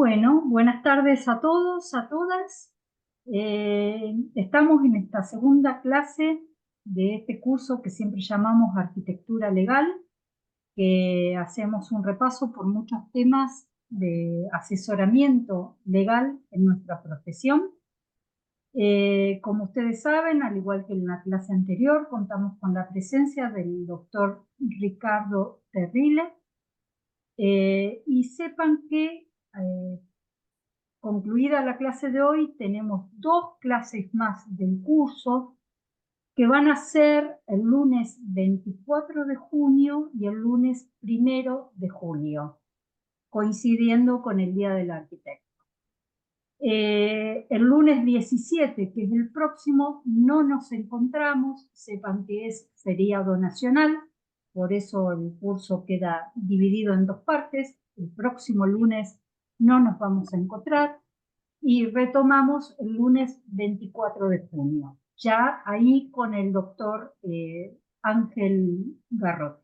Bueno, buenas tardes a todos, a todas. Estamos en esta segunda clase de este curso que siempre llamamos Arquitectura Legal, que hacemos un repaso por muchos temas de asesoramiento legal en nuestra profesión. Como ustedes saben, al igual que en la clase anterior, contamos con la presencia del doctor Ricardo Terrile, y sepan que concluida la clase de hoy, tenemos dos clases más del curso que van a ser el lunes 24 de junio y el lunes 1 de julio, coincidiendo con el Día del Arquitecto. El lunes 17, que es el próximo, no nos encontramos, sepan que es feriado nacional, por eso el curso queda dividido en dos partes. El próximo lunes no nos vamos a encontrar y retomamos el lunes 24 de junio, ya ahí con el doctor Ángel Garrot,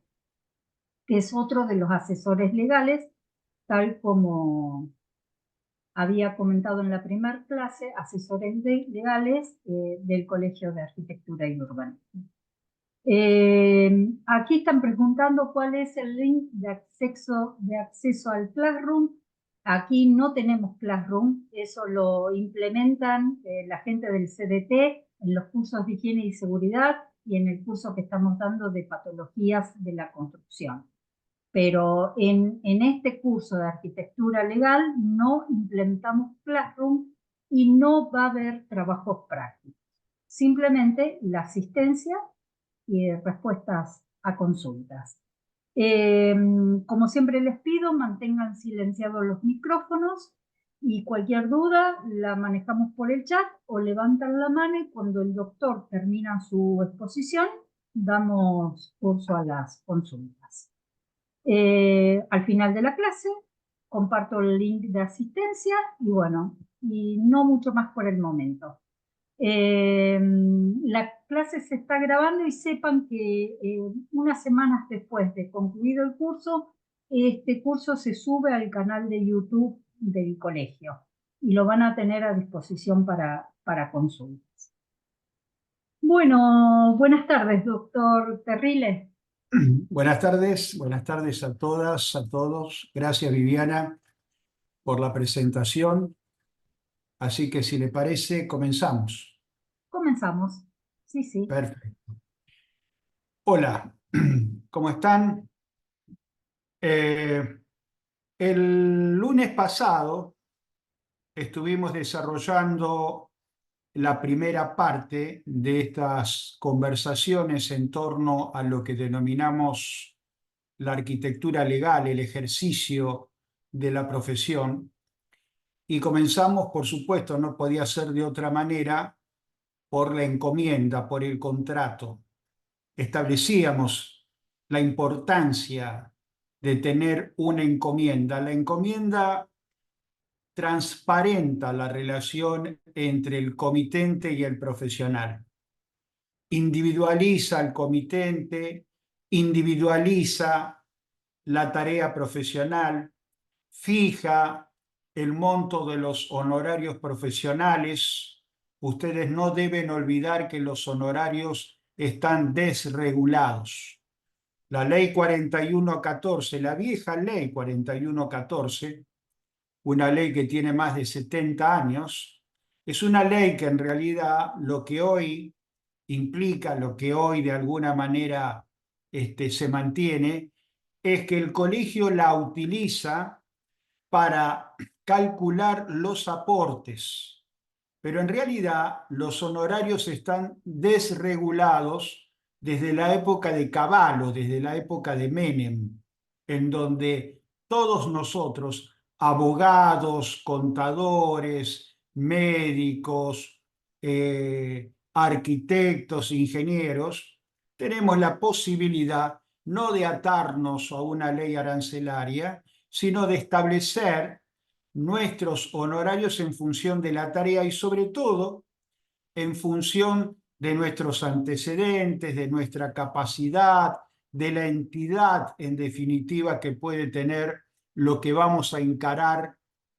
que es otro de los asesores legales, tal como había comentado en la primera clase, asesores legales del Colegio de Arquitectura y Urbanismo. Aquí están preguntando cuál es el link de acceso al Classroom. Aquí no tenemos Classroom, eso lo implementan la gente del CDT en los cursos de higiene y seguridad y en el curso que estamos dando de patologías de la construcción. Pero en este curso de arquitectura legal no implementamos Classroom y no va a haber trabajos prácticos. Simplemente la asistencia y respuestas a consultas. Como siempre les pido, mantengan silenciados los micrófonos y cualquier duda la manejamos por el chat o levantan la mano y cuando el doctor termina su exposición damos curso a las consultas. Al final de la clase comparto el link de asistencia y bueno, y no mucho más por el momento. La clase se está grabando y sepan que unas semanas después de concluido el curso, este curso se sube al canal de YouTube del colegio y lo van a tener a disposición para consultas. Bueno, buenas tardes, doctor Terrile. Buenas tardes a todas, a todos. Gracias, Viviana, por la presentación. Así que si le parece, comenzamos. Comenzamos. Sí, sí. Perfecto. Hola, ¿cómo están? Eh, el lunes pasado estuvimos desarrollando la primera parte de estas conversaciones en torno a lo que denominamos la arquitectura legal, el ejercicio de la profesión. Y comenzamos, por supuesto, no podía ser de otra manera, por la encomienda, por el contrato. Establecíamos la importancia de tener una encomienda. La encomienda transparenta la relación entre el comitente y el profesional. Individualiza al comitente, individualiza la tarea profesional, fija el monto de los honorarios profesionales. Ustedes no deben olvidar que los honorarios están desregulados. La ley 4114, la vieja ley 4114, una ley que tiene más de 70 años, es una ley que en realidad lo que hoy implica, lo que hoy de alguna manera se mantiene, es que el colegio la utiliza para calcular los aportes, pero en realidad los honorarios están desregulados desde la época de Cavallo, desde la época de Menem, en donde todos nosotros, abogados, contadores, médicos, arquitectos, ingenieros, tenemos la posibilidad no de atarnos a una ley arancelaria, sino de establecer nuestros honorarios en función de la tarea y sobre todo en función de nuestros antecedentes, de nuestra capacidad, de la entidad en definitiva que puede tener lo que vamos a encarar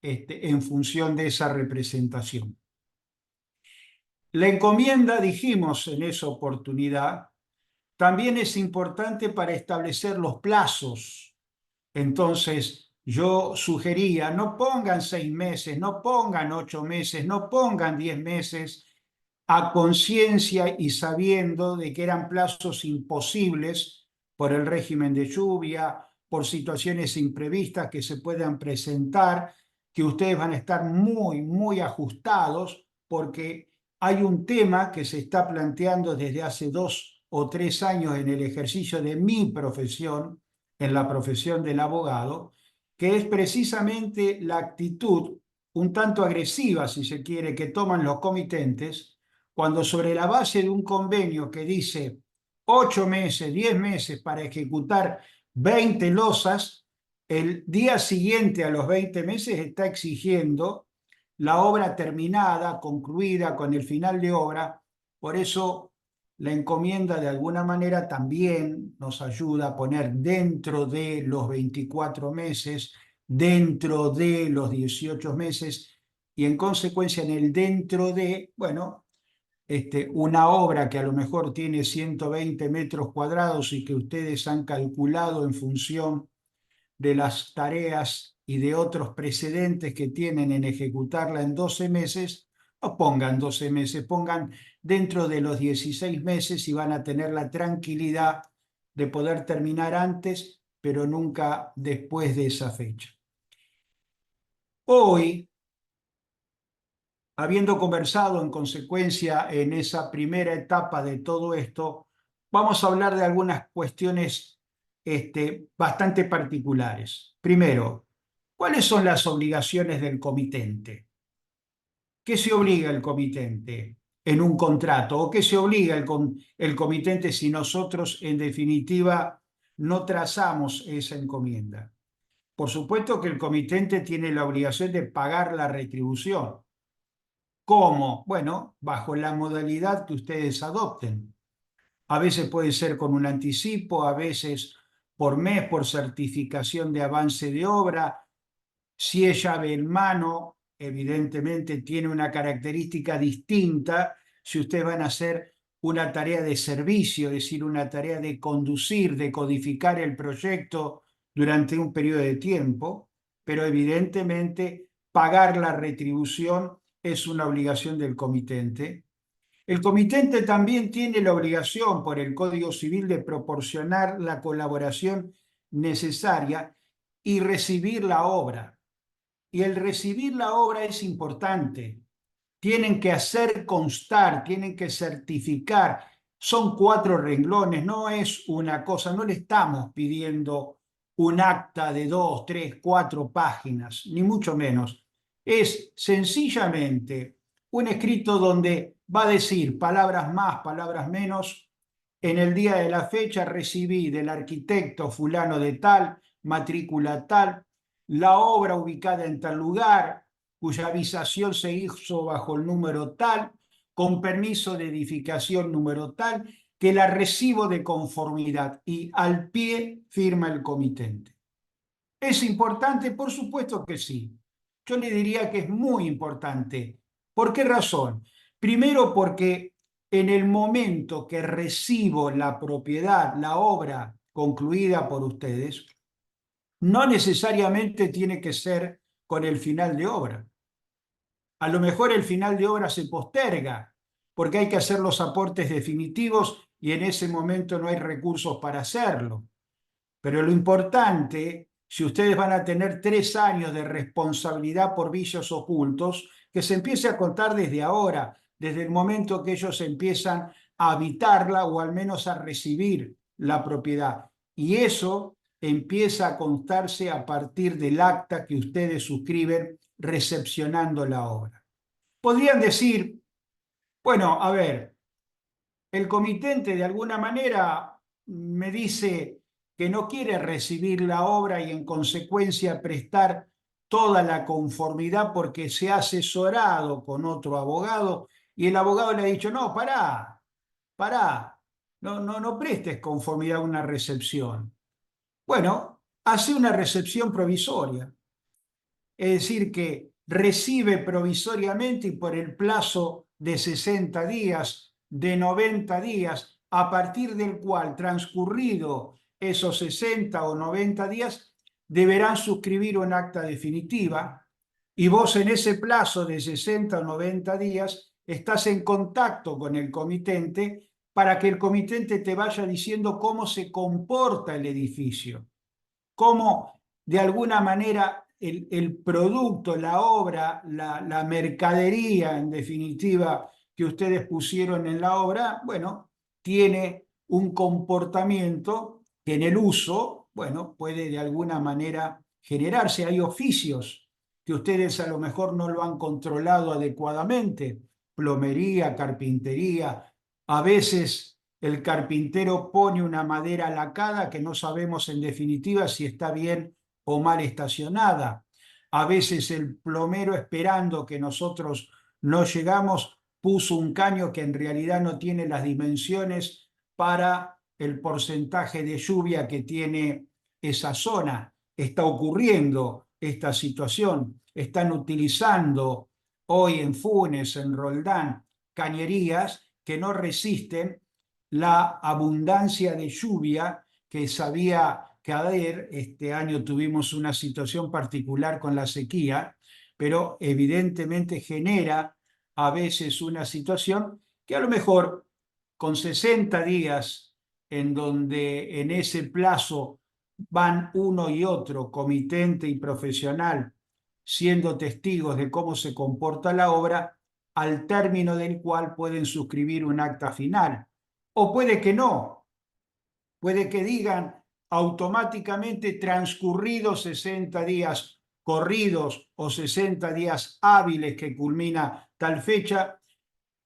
en función de esa representación. La encomienda, dijimos en esa oportunidad, también es importante para establecer los plazos. Entonces, yo sugería, no pongan 6 meses, no pongan 8 meses, no pongan 10 meses, a conciencia y sabiendo de que eran plazos imposibles por el régimen de lluvia, por situaciones imprevistas que se puedan presentar, que ustedes van a estar muy, muy ajustados, porque hay un tema que se está planteando desde hace 2 o 3 años en el ejercicio de mi profesión, en la profesión del abogado, que es precisamente la actitud un tanto agresiva, si se quiere, que toman los comitentes, cuando sobre la base de un convenio que dice 8 meses, 10 meses para ejecutar 20 losas, el día siguiente a los 20 meses está exigiendo la obra terminada, concluida, con el final de obra. Por eso la encomienda de alguna manera también nos ayuda a poner dentro de los 24 meses, dentro de los 18 meses y en consecuencia en el dentro de, bueno, una obra que a lo mejor tiene 120 metros cuadrados y que ustedes han calculado en función de las tareas y de otros precedentes que tienen en ejecutarla en 12 meses, no pongan 12 meses, pongan dentro de los 16 meses y van a tener la tranquilidad de poder terminar antes, pero nunca después de esa fecha. Hoy, habiendo conversado en consecuencia en esa primera etapa de todo esto, vamos a hablar de algunas cuestiones bastante particulares. Primero, ¿cuáles son las obligaciones del comitente? ¿Qué se obliga el comitente en un contrato? ¿O qué se obliga el comitente si nosotros, en definitiva, no trazamos esa encomienda? Por supuesto que el comitente tiene la obligación de pagar la retribución. ¿Cómo? Bueno, bajo la modalidad que ustedes adopten. A veces puede ser con un anticipo, a veces por mes, por certificación de avance de obra. Si es llave en mano, evidentemente tiene una característica distinta si ustedes van a hacer una tarea de servicio, es decir, una tarea de conducir, de codificar el proyecto durante un periodo de tiempo, pero evidentemente pagar la retribución es una obligación del comitente. El comitente también tiene la obligación por el Código Civil de proporcionar la colaboración necesaria y recibir la obra. Y el recibir la obra es importante. Tienen que hacer constar, tienen que certificar. Son 4 renglones, no es una cosa, no le estamos pidiendo un acta de 2, 3, 4 páginas, ni mucho menos. Es sencillamente un escrito donde va a decir palabras más, palabras menos. En el día de la fecha recibí del arquitecto fulano de tal, matrícula tal, la obra ubicada en tal lugar, cuya avisación se hizo bajo el número tal, con permiso de edificación número tal, que la recibo de conformidad y al pie firma el comitente. ¿Es importante? Por supuesto que sí. Yo le diría que es muy importante. ¿Por qué razón? Primero porque en el momento que recibo la propiedad, la obra concluida por ustedes, no necesariamente tiene que ser con el final de obra. A lo mejor el final de obra se posterga porque hay que hacer los aportes definitivos y en ese momento no hay recursos para hacerlo. Pero lo importante, si ustedes van a tener 3 años de responsabilidad por vicios ocultos, que se empiece a contar desde ahora, desde el momento que ellos empiezan a habitarla o al menos a recibir la propiedad. Y eso empieza a contarse a partir del acta que ustedes suscriben recepcionando la obra. Podrían decir, bueno, a ver, el comitente de alguna manera me dice que no quiere recibir la obra y en consecuencia prestar toda la conformidad porque se ha asesorado con otro abogado y el abogado le ha dicho, no, pará, no prestes conformidad a una recepción. Bueno, hace una recepción provisoria. es decir, que recibe provisoriamente y por el plazo de 60 días, de 90 días, a partir del cual, transcurrido esos 60 o 90 días, deberán suscribir un acta definitiva y vos en ese plazo de 60 o 90 días estás en contacto con el comitente para que el comitente te vaya diciendo cómo se comporta el edificio, cómo de alguna manera el producto, la obra, la mercadería, en definitiva, que ustedes pusieron en la obra, bueno, tiene un comportamiento que en el uso, bueno, puede de alguna manera generarse. Hay oficios que ustedes a lo mejor no lo han controlado adecuadamente, plomería, carpintería, a veces el carpintero pone una madera lacada que no sabemos en definitiva si está bien o mal estacionada. A veces el plomero, esperando que nosotros no llegamos, puso un caño que en realidad no tiene las dimensiones para el porcentaje de lluvia que tiene esa zona. Está ocurriendo esta situación. Están utilizando hoy en Funes, en Roldán, cañerías que no resisten la abundancia de lluvia que sabía caer. Este año tuvimos una situación particular con la sequía, pero evidentemente genera a veces una situación que a lo mejor con 60 días en donde en ese plazo van uno y otro, comitente y profesional, siendo testigos de cómo se comporta la obra, al término del cual pueden suscribir un acta final. O puede que no, puede que digan automáticamente transcurridos 60 días corridos o 60 días hábiles que culmina tal fecha,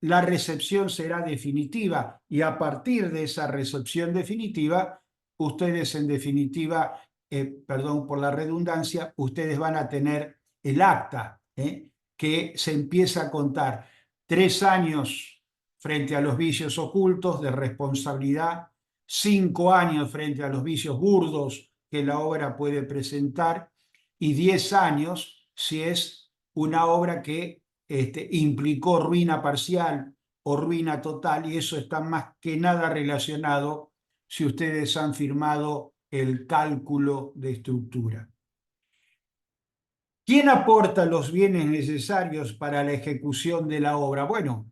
la recepción será definitiva y a partir de esa recepción definitiva, ustedes en definitiva, perdón por la redundancia, ustedes van a tener el acta, que se empieza a contar 3 años frente a los vicios ocultos de responsabilidad, 5 años frente a los vicios burdos que la obra puede presentar y 10 años si es una obra que implicó ruina parcial o ruina total, y eso está más que nada relacionado si ustedes han firmado el cálculo de estructura. ¿Quién aporta los bienes necesarios para la ejecución de la obra? Bueno,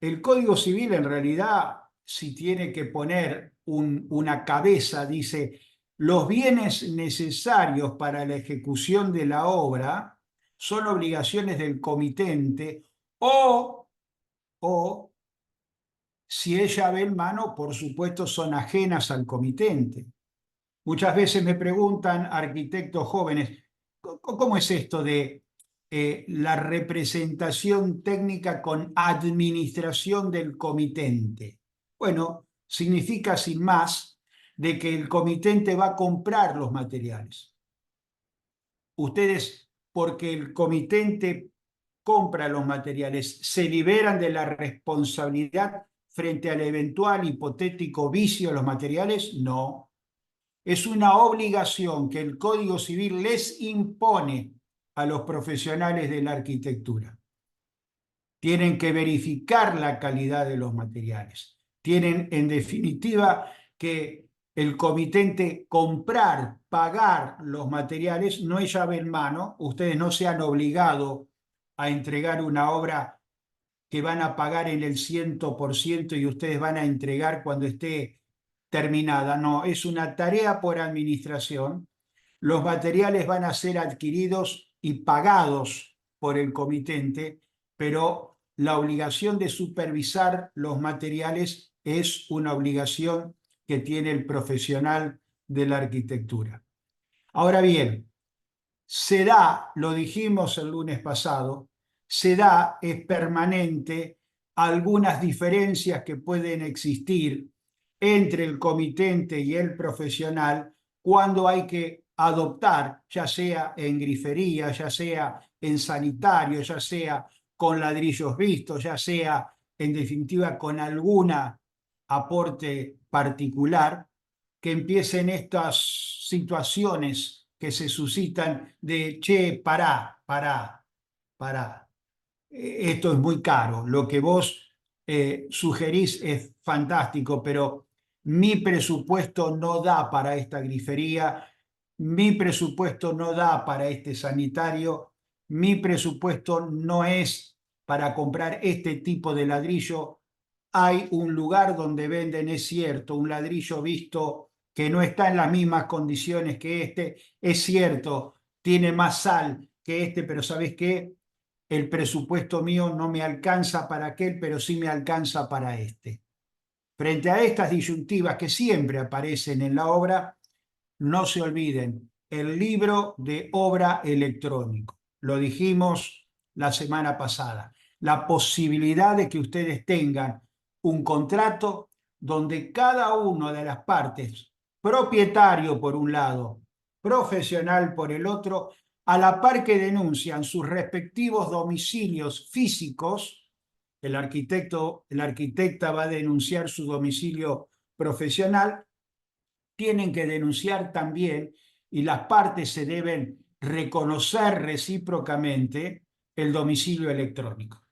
el Código Civil en realidad, si tiene que poner una cabeza, dice: los bienes necesarios para la ejecución de la obra son obligaciones del comitente o si es llave en mano, por supuesto, son ajenas al comitente. Muchas veces me preguntan arquitectos jóvenes, ¿cómo es esto de la representación técnica con administración del comitente? Bueno, significa sin más de que el comitente va a comprar los materiales. Ustedes, porque el comitente compra los materiales, ¿se liberan de la responsabilidad frente al eventual hipotético vicio de los materiales? No. Es una obligación que el Código Civil les impone a los profesionales de la arquitectura. Tienen que verificar la calidad de los materiales. Tienen, en definitiva, que el comitente comprar, pagar los materiales, no es llave en mano. Ustedes no se han obligado a entregar una obra que van a pagar en el 100% y ustedes van a entregar cuando esté terminada. No, es una tarea por administración. Los materiales van a ser adquiridos y pagados por el comitente, pero la obligación de supervisar los materiales es una obligación que tiene el profesional de la arquitectura. Ahora bien, se da, lo dijimos el lunes pasado, se da, es permanente, algunas diferencias que pueden existir entre el comitente y el profesional cuando hay que adoptar, ya sea en grifería, ya sea en sanitario, ya sea con ladrillos vistos, ya sea en definitiva con alguna aporte particular, que empiecen estas situaciones que se suscitan de, che, pará. Esto es muy caro, lo que vos sugerís es fantástico, pero mi presupuesto no da para esta grifería, mi presupuesto no da para este sanitario, mi presupuesto no es para comprar este tipo de ladrillo. Hay un lugar donde venden, es cierto, un ladrillo visto que no está en las mismas condiciones que este, es cierto, tiene más sal que este, pero ¿sabés qué? El presupuesto mío no me alcanza para aquel, pero sí me alcanza para este. Frente a estas disyuntivas que siempre aparecen en la obra, no se olviden, el libro de obra electrónico. Lo dijimos la semana pasada. La posibilidad de que ustedes tengan un contrato donde cada una de las partes, propietario por un lado, profesional por el otro, a la par que denuncian sus respectivos domicilios físicos, la arquitecta va a denunciar su domicilio profesional, tienen que denunciar también y las partes se deben reconocer recíprocamente el domicilio electrónico.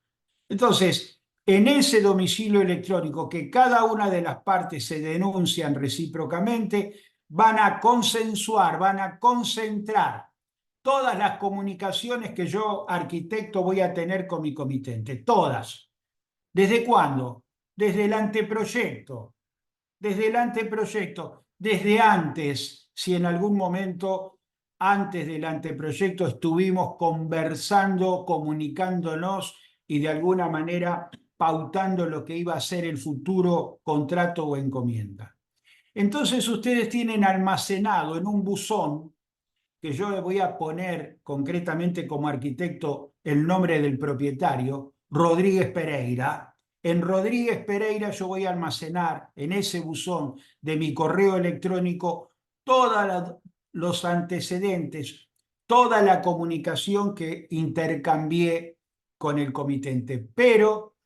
Entonces, en ese domicilio electrónico que cada una de las partes se denuncian recíprocamente, van a consensuar, van a concentrar todas las comunicaciones que yo, arquitecto, voy a tener con mi comitente, todas. ¿Desde cuándo? Desde el anteproyecto, desde antes, si en algún momento antes del anteproyecto estuvimos conversando, comunicándonos y de alguna manera pautando lo que iba a ser el futuro contrato o encomienda. Entonces ustedes tienen almacenado en un buzón, que yo le voy a poner concretamente como arquitecto el nombre del propietario, Rodríguez Pereira. En Rodríguez Pereira yo voy a almacenar en ese buzón de mi correo electrónico todos los antecedentes, toda la comunicación que intercambié con el comitente. Pero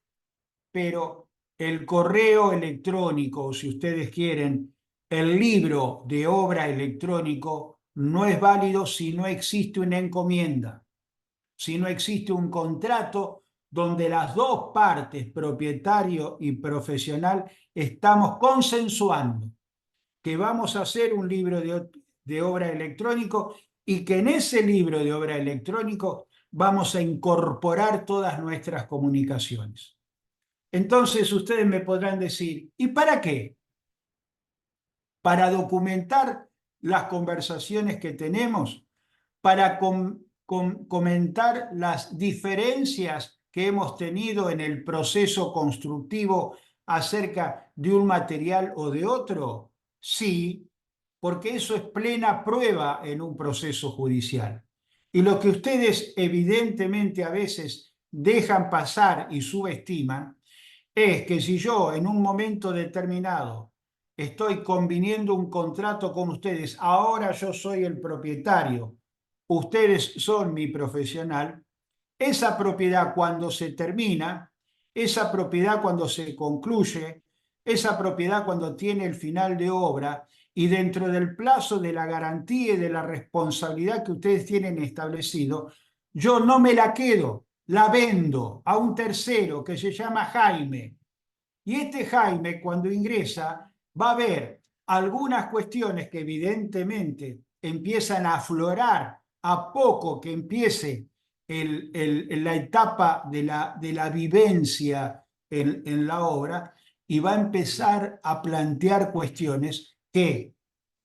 el correo electrónico, si ustedes quieren, el libro de obra electrónico no es válido si no existe una encomienda, si no existe un contrato donde las dos partes, propietario y profesional, estamos consensuando que vamos a hacer un libro de obra electrónico y que en ese libro de obra electrónico vamos a incorporar todas nuestras comunicaciones. Entonces ustedes me podrán decir, ¿y para qué? Para documentar las conversaciones que tenemos, para comentar las diferencias que hemos tenido en el proceso constructivo acerca de un material o de otro. Sí, porque eso es plena prueba en un proceso judicial. Y lo que ustedes evidentemente a veces dejan pasar y subestiman es que si yo en un momento determinado estoy conviniendo un contrato con ustedes, ahora yo soy el propietario, ustedes son mi profesional, esa propiedad cuando se termina, esa propiedad cuando se concluye, esa propiedad cuando tiene el final de obra y dentro del plazo de la garantía y de la responsabilidad que ustedes tienen establecido, yo no me la quedo, la vendo a un tercero que se llama Jaime. Y este Jaime, cuando ingresa, va a ver algunas cuestiones que evidentemente empiezan a aflorar a poco que empiece la etapa de la vivencia en la obra, y va a empezar a plantear cuestiones que,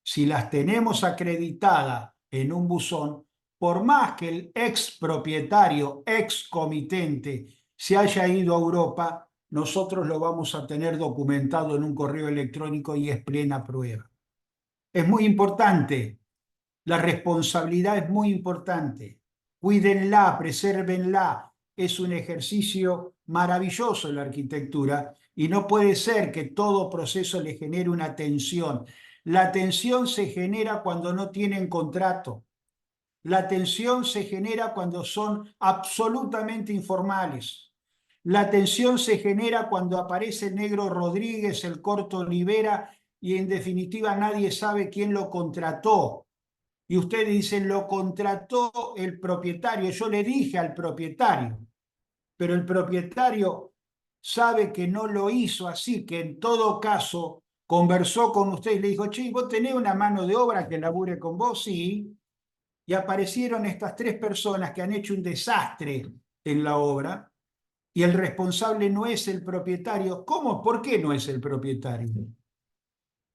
si las tenemos acreditadas en un buzón, por más que el ex propietario, ex comitente, se haya ido a Europa, nosotros lo vamos a tener documentado en un correo electrónico y es plena prueba. Es muy importante, la responsabilidad es muy importante. Cuídenla, presérvenla. Es un ejercicio maravilloso la arquitectura y no puede ser que todo proceso le genere una tensión. La tensión se genera cuando no tienen contrato. La tensión se genera cuando son absolutamente informales. La tensión se genera cuando aparece el negro Rodríguez, el corto Olivera, y en definitiva nadie sabe quién lo contrató. y ustedes dicen, lo contrató el propietario. Yo le dije al propietario, pero el propietario sabe que no lo hizo así, que en todo caso conversó con usted y le dijo, che, ¿vos tenés una mano de obra que labure con vos? Sí. Y aparecieron estas tres personas que han hecho un desastre en la obra y el responsable no es el propietario. ¿Cómo? ¿Por qué no es el propietario?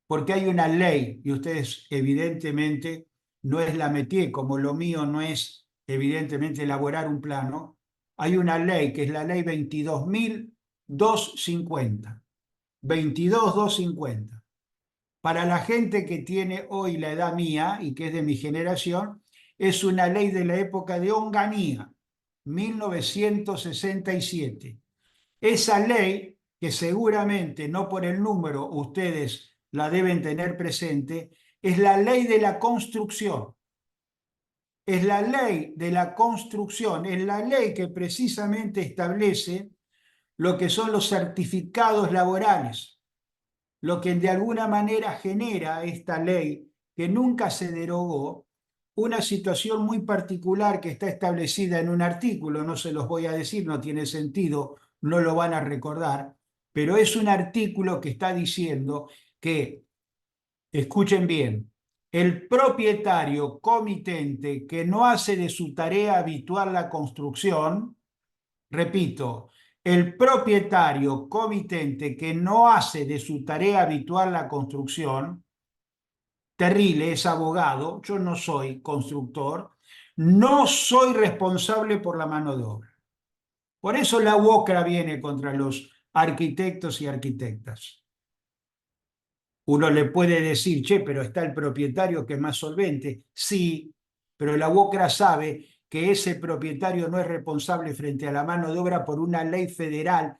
Porque hay una ley y ustedes evidentemente no es la métier, como lo mío no es evidentemente elaborar un plano. Hay una ley que es la ley 22.250. 22.250. Para la gente que tiene hoy la edad mía y que es de mi generación, es una ley de la época de Onganía, 1967. Esa ley, que seguramente no por el número ustedes la deben tener presente, es la ley de la construcción. Es la ley de la construcción, es la ley que precisamente establece lo que son los certificados laborales, lo que de alguna manera genera esta ley, que nunca se derogó, una situación muy particular que está establecida en un artículo, no se los voy a decir, no tiene sentido, no lo van a recordar, pero es un artículo que está diciendo que, escuchen bien, el propietario comitente que no hace de su tarea habitual la construcción, repito, el propietario comitente que no hace de su tarea habitual la construcción, Terrible es abogado, yo no soy constructor, no soy responsable por la mano de obra. Por eso la UOCRA viene contra los arquitectos y arquitectas. Uno le puede decir, che, pero está el propietario que es más solvente. Sí, pero la UOCRA sabe que ese propietario no es responsable frente a la mano de obra por una ley federal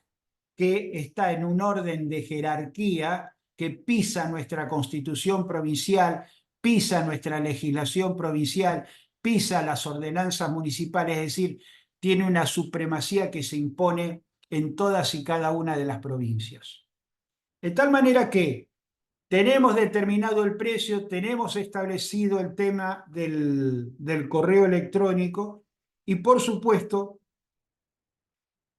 que está en un orden de jerarquía que pisa nuestra constitución provincial, pisa nuestra legislación provincial, pisa las ordenanzas municipales, es decir, tiene una supremacía que se impone en todas y cada una de las provincias. De tal manera que tenemos determinado el precio, tenemos establecido el tema del correo electrónico y, por supuesto,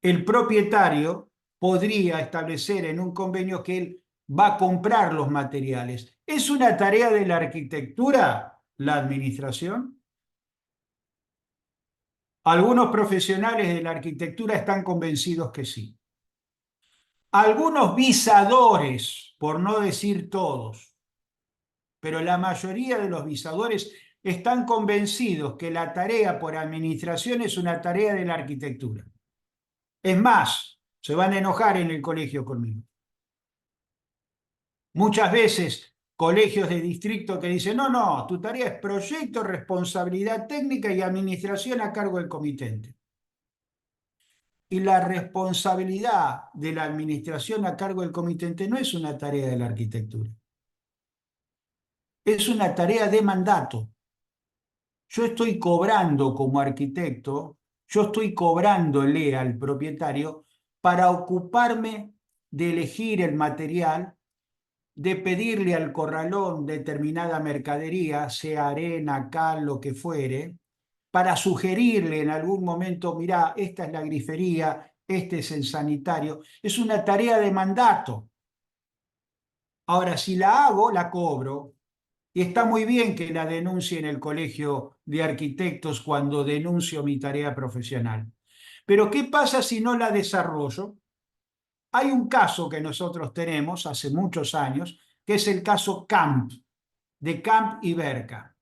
el propietario podría establecer en un convenio que él va a comprar los materiales. ¿Es una tarea de la arquitectura la administración? Algunos profesionales de la arquitectura están convencidos que sí. Algunos visadores, por no decir todos, pero la mayoría de los visadores están convencidos que la tarea por administración es una tarea de la arquitectura. Es más, se van a enojar en el colegio conmigo. Muchas veces colegios de distrito que dicen, no, no, tu tarea es proyecto, responsabilidad técnica y administración a cargo del comitente. Y la responsabilidad de la administración a cargo del comitente no es una tarea de la arquitectura. Es una tarea de mandato. Yo estoy cobrando como arquitecto, yo estoy cobrándole al propietario para ocuparme de elegir el material, de pedirle al corralón determinada mercadería, sea arena, cal, lo que fuere, para sugerirle en algún momento, mirá, esta es la grifería, este es el sanitario. Es una tarea de mandato. Ahora, si la hago, la cobro. Y está muy bien que la denuncie en el colegio de arquitectos cuando denuncio mi tarea profesional. Pero ¿qué pasa si no la desarrollo? Hay un caso que nosotros tenemos hace muchos años, que es el caso Camp, de Camp y Berca.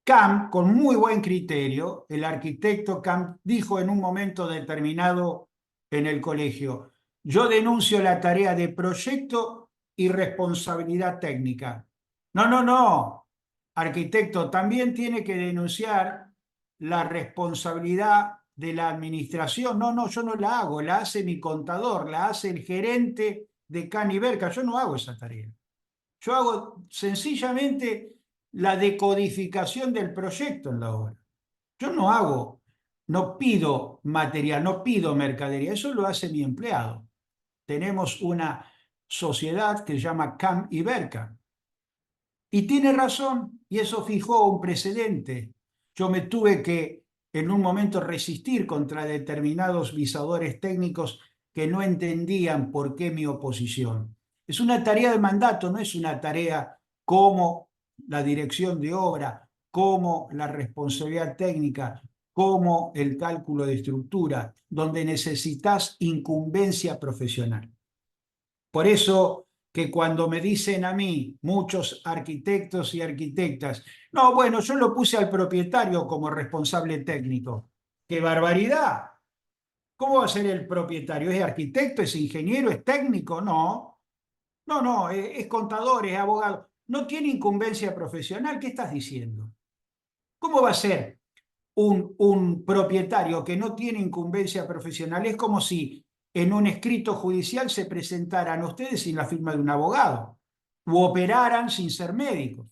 Camp, con muy buen criterio, el arquitecto Camp dijo en un momento determinado en el colegio, yo denuncio la tarea de proyecto y responsabilidad técnica. No, no, no, arquitecto, también tiene que denunciar la responsabilidad de la administración. No, no, yo no la hago, la hace mi contador, la hace el gerente de Can y Berca, yo no hago esa tarea. Yo hago sencillamente la decodificación del proyecto en la obra. Yo no hago, no pido material, no pido mercadería, eso lo hace mi empleado. Tenemos una sociedad que se llama Cam y Berca. Y tiene razón, y eso fijó un precedente. Yo me tuve que en un momento resistir contra determinados visadores técnicos que no entendían por qué mi oposición. Es una tarea de mandato, no es una tarea como la dirección de obra, como la responsabilidad técnica, como el cálculo de estructura, donde necesitas incumbencia profesional. Por eso que cuando me dicen a mí muchos arquitectos y arquitectas, no, bueno, yo lo puse al propietario como responsable técnico. ¡Qué barbaridad! ¿Cómo va a ser el propietario? ¿Es arquitecto, es ingeniero, es técnico? No, no, no, es contador, es abogado. ¿No tiene incumbencia profesional? ¿Qué estás diciendo? ¿Cómo va a ser un propietario que no tiene incumbencia profesional? Es como si en un escrito judicial se presentaran ustedes sin la firma de un abogado u operaran sin ser médicos.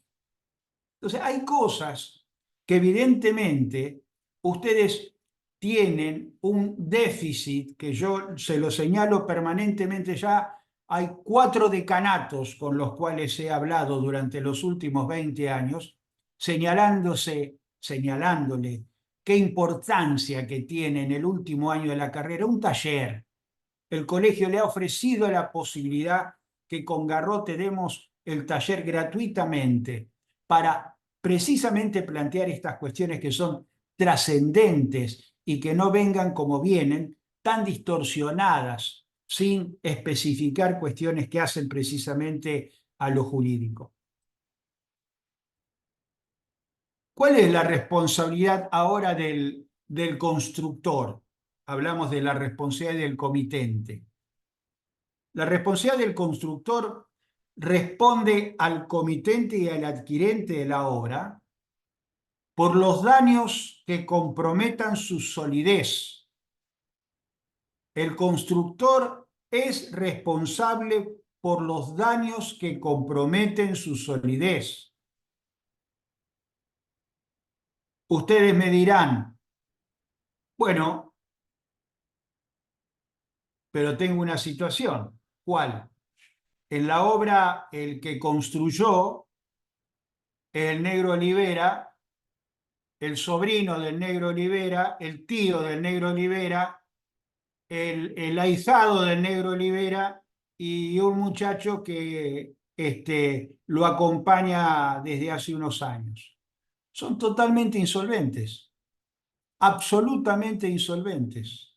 Entonces, hay cosas que evidentemente ustedes tienen un déficit que yo se lo señalo permanentemente ya. Hay 4 decanatos con los cuales he hablado durante los últimos 20 años, señalándole qué importancia que tiene en el último año de la carrera un taller. El colegio le ha ofrecido la posibilidad que con Garrote demos el taller gratuitamente para precisamente plantear estas cuestiones que son trascendentes y que no vengan como vienen, tan distorsionadas, sin especificar cuestiones que hacen precisamente a lo jurídico. ¿Cuál es la responsabilidad ahora del constructor? Hablamos de la responsabilidad del comitente. La responsabilidad del constructor responde al comitente y al adquirente de la obra por los daños que comprometan su solidez. El constructor es responsable por los daños que comprometen su solidez. Ustedes me dirán, bueno, pero tengo una situación. ¿Cuál? En la obra, el que construyó, el negro Olivera, el sobrino del negro Olivera, el tío del negro Olivera, el ahijado del negro Olivera y un muchacho que lo acompaña desde hace unos años. Son totalmente insolventes, absolutamente insolventes.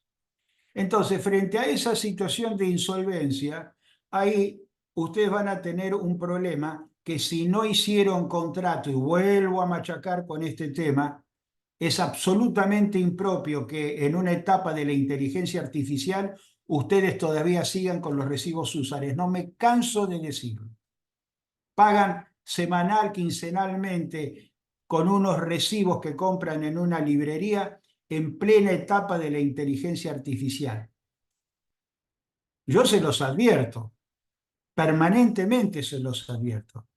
Entonces, frente a esa situación de insolvencia, ahí ustedes van a tener un problema que si no hicieron contrato, y vuelvo a machacar con este tema, es absolutamente impropio que en una etapa de la inteligencia artificial ustedes todavía sigan con los recibos usuarios. No me canso de decirlo. Pagan semanal, quincenalmente, con unos recibos que compran en una librería en plena etapa de la inteligencia artificial. Yo se los advierto, permanentemente se los advierto.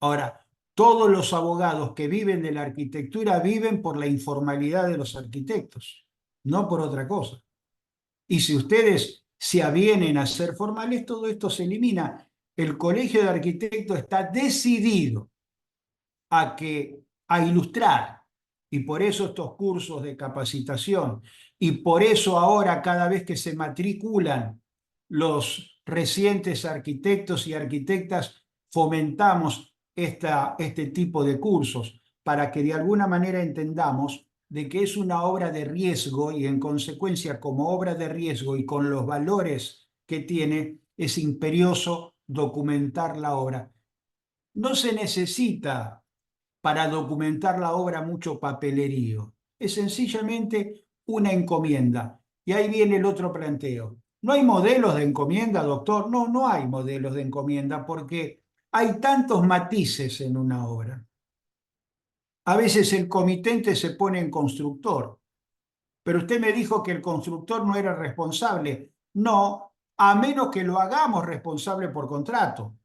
Ahora, todos los abogados que viven de la arquitectura viven por la informalidad de los arquitectos, no por otra cosa. Y si ustedes se avienen a ser formales, todo esto se elimina. El Colegio de Arquitectos está decidido a ilustrar, y por eso estos cursos de capacitación, y por eso ahora cada vez que se matriculan los recientes arquitectos y arquitectas, fomentamos este tipo de cursos para que de alguna manera entendamos de que es una obra de riesgo y en consecuencia como obra de riesgo y con los valores que tiene, es imperioso documentar la obra. No se necesita para documentar la obra mucho papelerío. Es sencillamente una encomienda. Y ahí viene el otro planteo. ¿No hay modelos de encomienda, doctor? No, no hay modelos de encomienda porque hay tantos matices en una obra. A veces el comitente se pone en constructor, pero usted me dijo que el constructor no era responsable. No, a menos que lo hagamos responsable por contrato.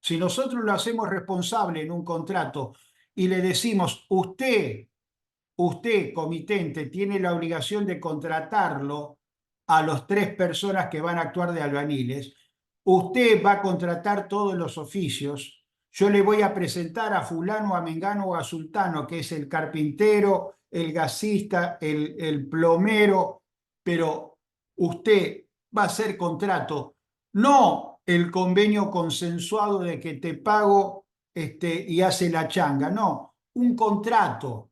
Si nosotros lo hacemos responsable en un contrato y le decimos, usted, comitente, tiene la obligación de contratarlo a las 3 personas que van a actuar de albañiles, usted va a contratar todos los oficios, Yo le voy a presentar a fulano, a mengano o a sultano, que es el carpintero, el gasista, el plomero, pero usted va a hacer contrato, no el convenio consensuado de que te pago y hace la changa, no, un contrato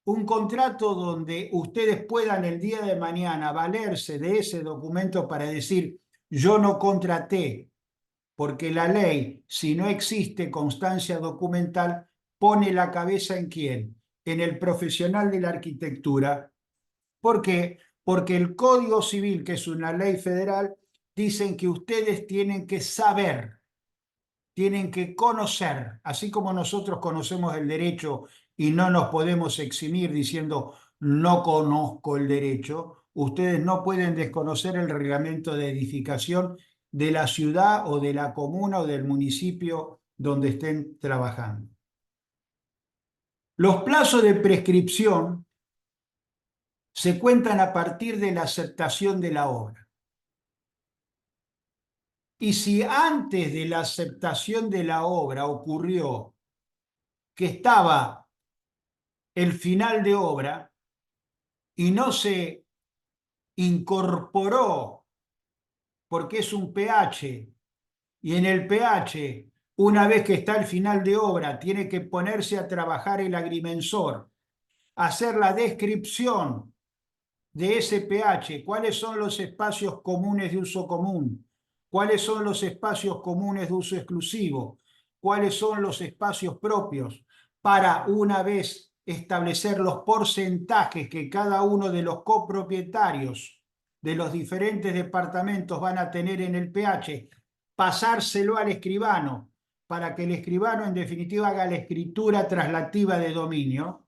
donde ustedes puedan el día de mañana valerse de ese documento para decir, yo no contraté, porque la ley, si no existe constancia documental, pone la cabeza ¿en quién? En el profesional de la arquitectura. ¿Por qué? Porque el Código Civil, que es una ley federal, dicen que ustedes tienen que saber, tienen que conocer, así como nosotros conocemos el derecho y no nos podemos eximir diciendo no conozco el derecho, ustedes no pueden desconocer el reglamento de edificación de la ciudad o de la comuna o del municipio donde estén trabajando. Los plazos de prescripción se cuentan a partir de la aceptación de la obra. Y si antes de la aceptación de la obra ocurrió que estaba el final de obra y no se incorporó porque es un PH, y en el PH, una vez que está el final de obra, tiene que ponerse a trabajar el agrimensor, hacer la descripción de ese PH, cuáles son los espacios comunes de uso común, cuáles son los espacios comunes de uso exclusivo, cuáles son los espacios propios, para una vez establecer los porcentajes que cada uno de los copropietarios de los diferentes departamentos van a tener en el PH, pasárselo al escribano, para que el escribano en definitiva haga la escritura traslativa de dominio.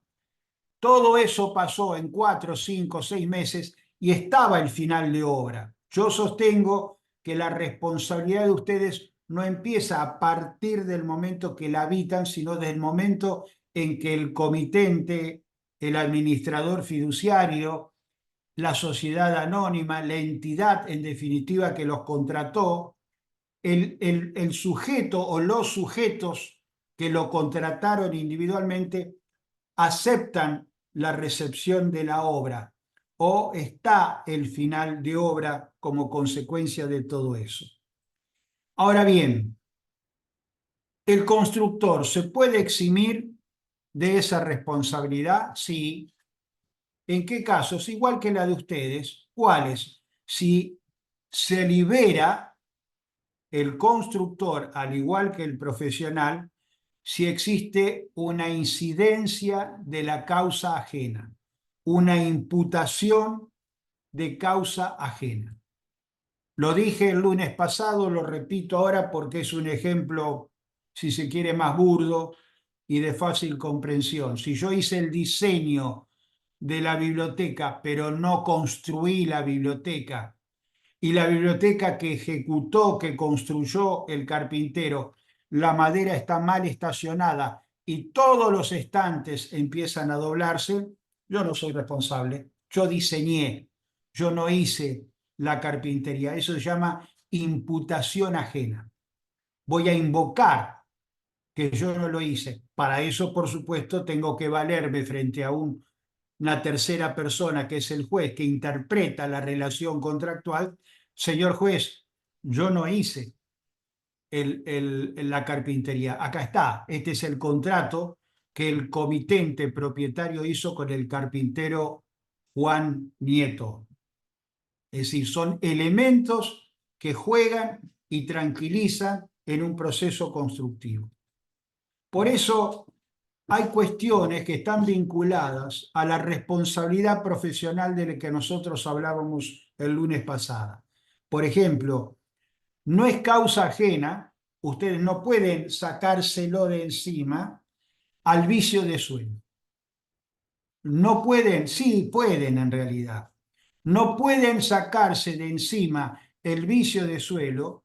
Todo eso pasó en 4, 5, 6 meses y estaba el final de obra. Yo sostengo que la responsabilidad de ustedes no empieza a partir del momento que la habitan, sino desde el momento en que el comitente, el administrador fiduciario, la sociedad anónima, la entidad en definitiva que los contrató, el sujeto o los sujetos que lo contrataron individualmente aceptan la recepción de la obra o está el final de obra como consecuencia de todo eso. Ahora bien, ¿el constructor se puede eximir de esa responsabilidad? Sí. ¿En qué casos? Igual que la de ustedes. ¿Cuáles? Si se libera el constructor, al igual que el profesional, si existe una incidencia de la causa ajena, una imputación de causa ajena. Lo dije el lunes pasado, lo repito ahora porque es un ejemplo, si se quiere, más burdo y de fácil comprensión. Si yo hice el diseño de la biblioteca, pero no construí la biblioteca, y la biblioteca que ejecutó, que construyó el carpintero, la madera está mal estacionada y todos los estantes empiezan a doblarse, yo no soy responsable. Yo diseñé, yo no hice la carpintería. Eso se llama imputación ajena. Voy a invocar que yo no lo hice. Para eso, por supuesto, tengo que valerme frente a una tercera persona, que es el juez, que interpreta la relación contractual. Señor juez, yo no hice la carpintería. Acá está, este es el contrato que el comitente propietario hizo con el carpintero Juan Nieto. Es decir, son elementos que juegan y tranquilizan en un proceso constructivo. Por eso hay cuestiones que están vinculadas a la responsabilidad profesional de la que nosotros hablábamos el lunes pasado. Por ejemplo, no es causa ajena, ustedes no pueden sacárselo de encima al vicio de suelo. No pueden, sí pueden en realidad. No pueden sacarse de encima el vicio de suelo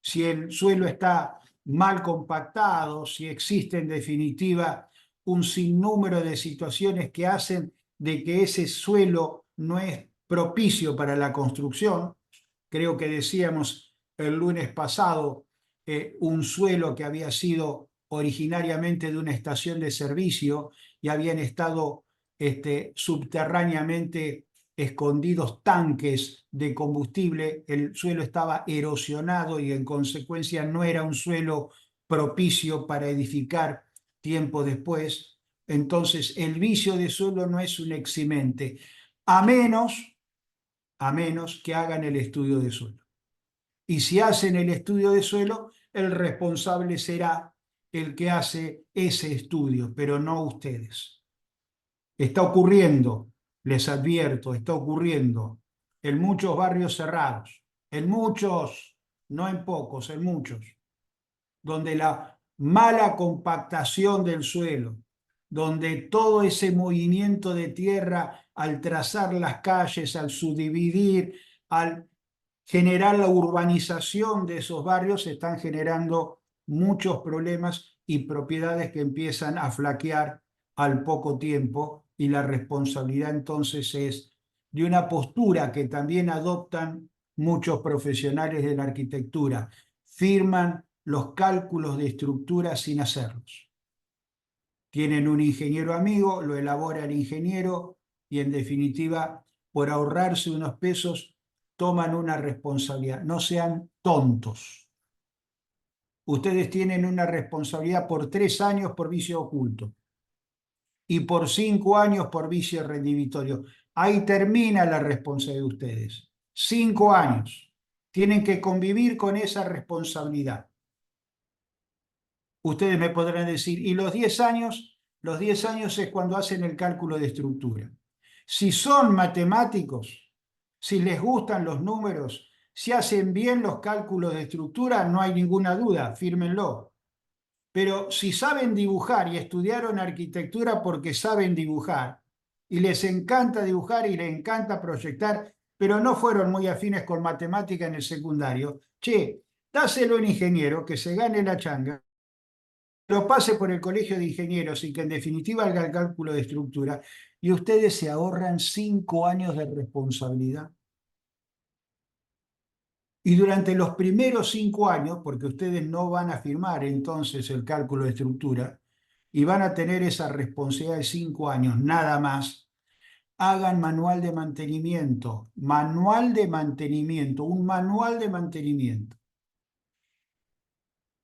si el suelo está mal compactado, si existe en definitiva un sinnúmero de situaciones que hacen de que ese suelo no es propicio para la construcción. Creo que decíamos el lunes pasado un suelo que había sido originariamente de una estación de servicio y habían estado subterráneamente escondidos tanques de combustible. El suelo estaba erosionado y en consecuencia no era un suelo propicio para edificar tiempo después. Entonces el vicio de suelo no es un eximente, a menos que hagan el estudio de suelo. Y si hacen el estudio de suelo, el responsable será el que hace ese estudio, pero no ustedes. Está ocurriendo, les advierto, está ocurriendo en muchos barrios cerrados, en muchos, no en pocos, en muchos, donde la mala compactación del suelo, donde todo ese movimiento de tierra al trazar las calles, al subdividir, al generar la urbanización de esos barrios, están generando muchos problemas y propiedades que empiezan a flaquear al poco tiempo, y la responsabilidad entonces es de una postura que también adoptan muchos profesionales de la arquitectura. Firman los cálculos de estructura sin hacerlos. Tienen un ingeniero amigo, lo elabora el ingeniero y en definitiva, por ahorrarse unos pesos, toman una responsabilidad. No sean tontos. Ustedes tienen una responsabilidad por 3 años por vicio oculto y por 5 años por vicio redimitorio. Ahí termina la responsabilidad de ustedes. 5 años. Tienen que convivir con esa responsabilidad. Ustedes me podrán decir, ¿y los 10 años? Los 10 años es cuando hacen el cálculo de estructura. Si son matemáticos, si les gustan los números, si hacen bien los cálculos de estructura, no hay ninguna duda, fírmenlo. Pero si saben dibujar y estudiaron arquitectura porque saben dibujar, y les encanta dibujar y les encanta proyectar, pero no fueron muy afines con matemática en el secundario, dáselo a un ingeniero que se gane la changa, lo pase por el colegio de ingenieros y que en definitiva haga el cálculo de estructura, y ustedes se ahorran 5 años de responsabilidad. Y durante los primeros 5 años, porque ustedes no van a firmar entonces el cálculo de estructura y van a tener esa responsabilidad de 5 años nada más, hagan manual de mantenimiento, un manual de mantenimiento.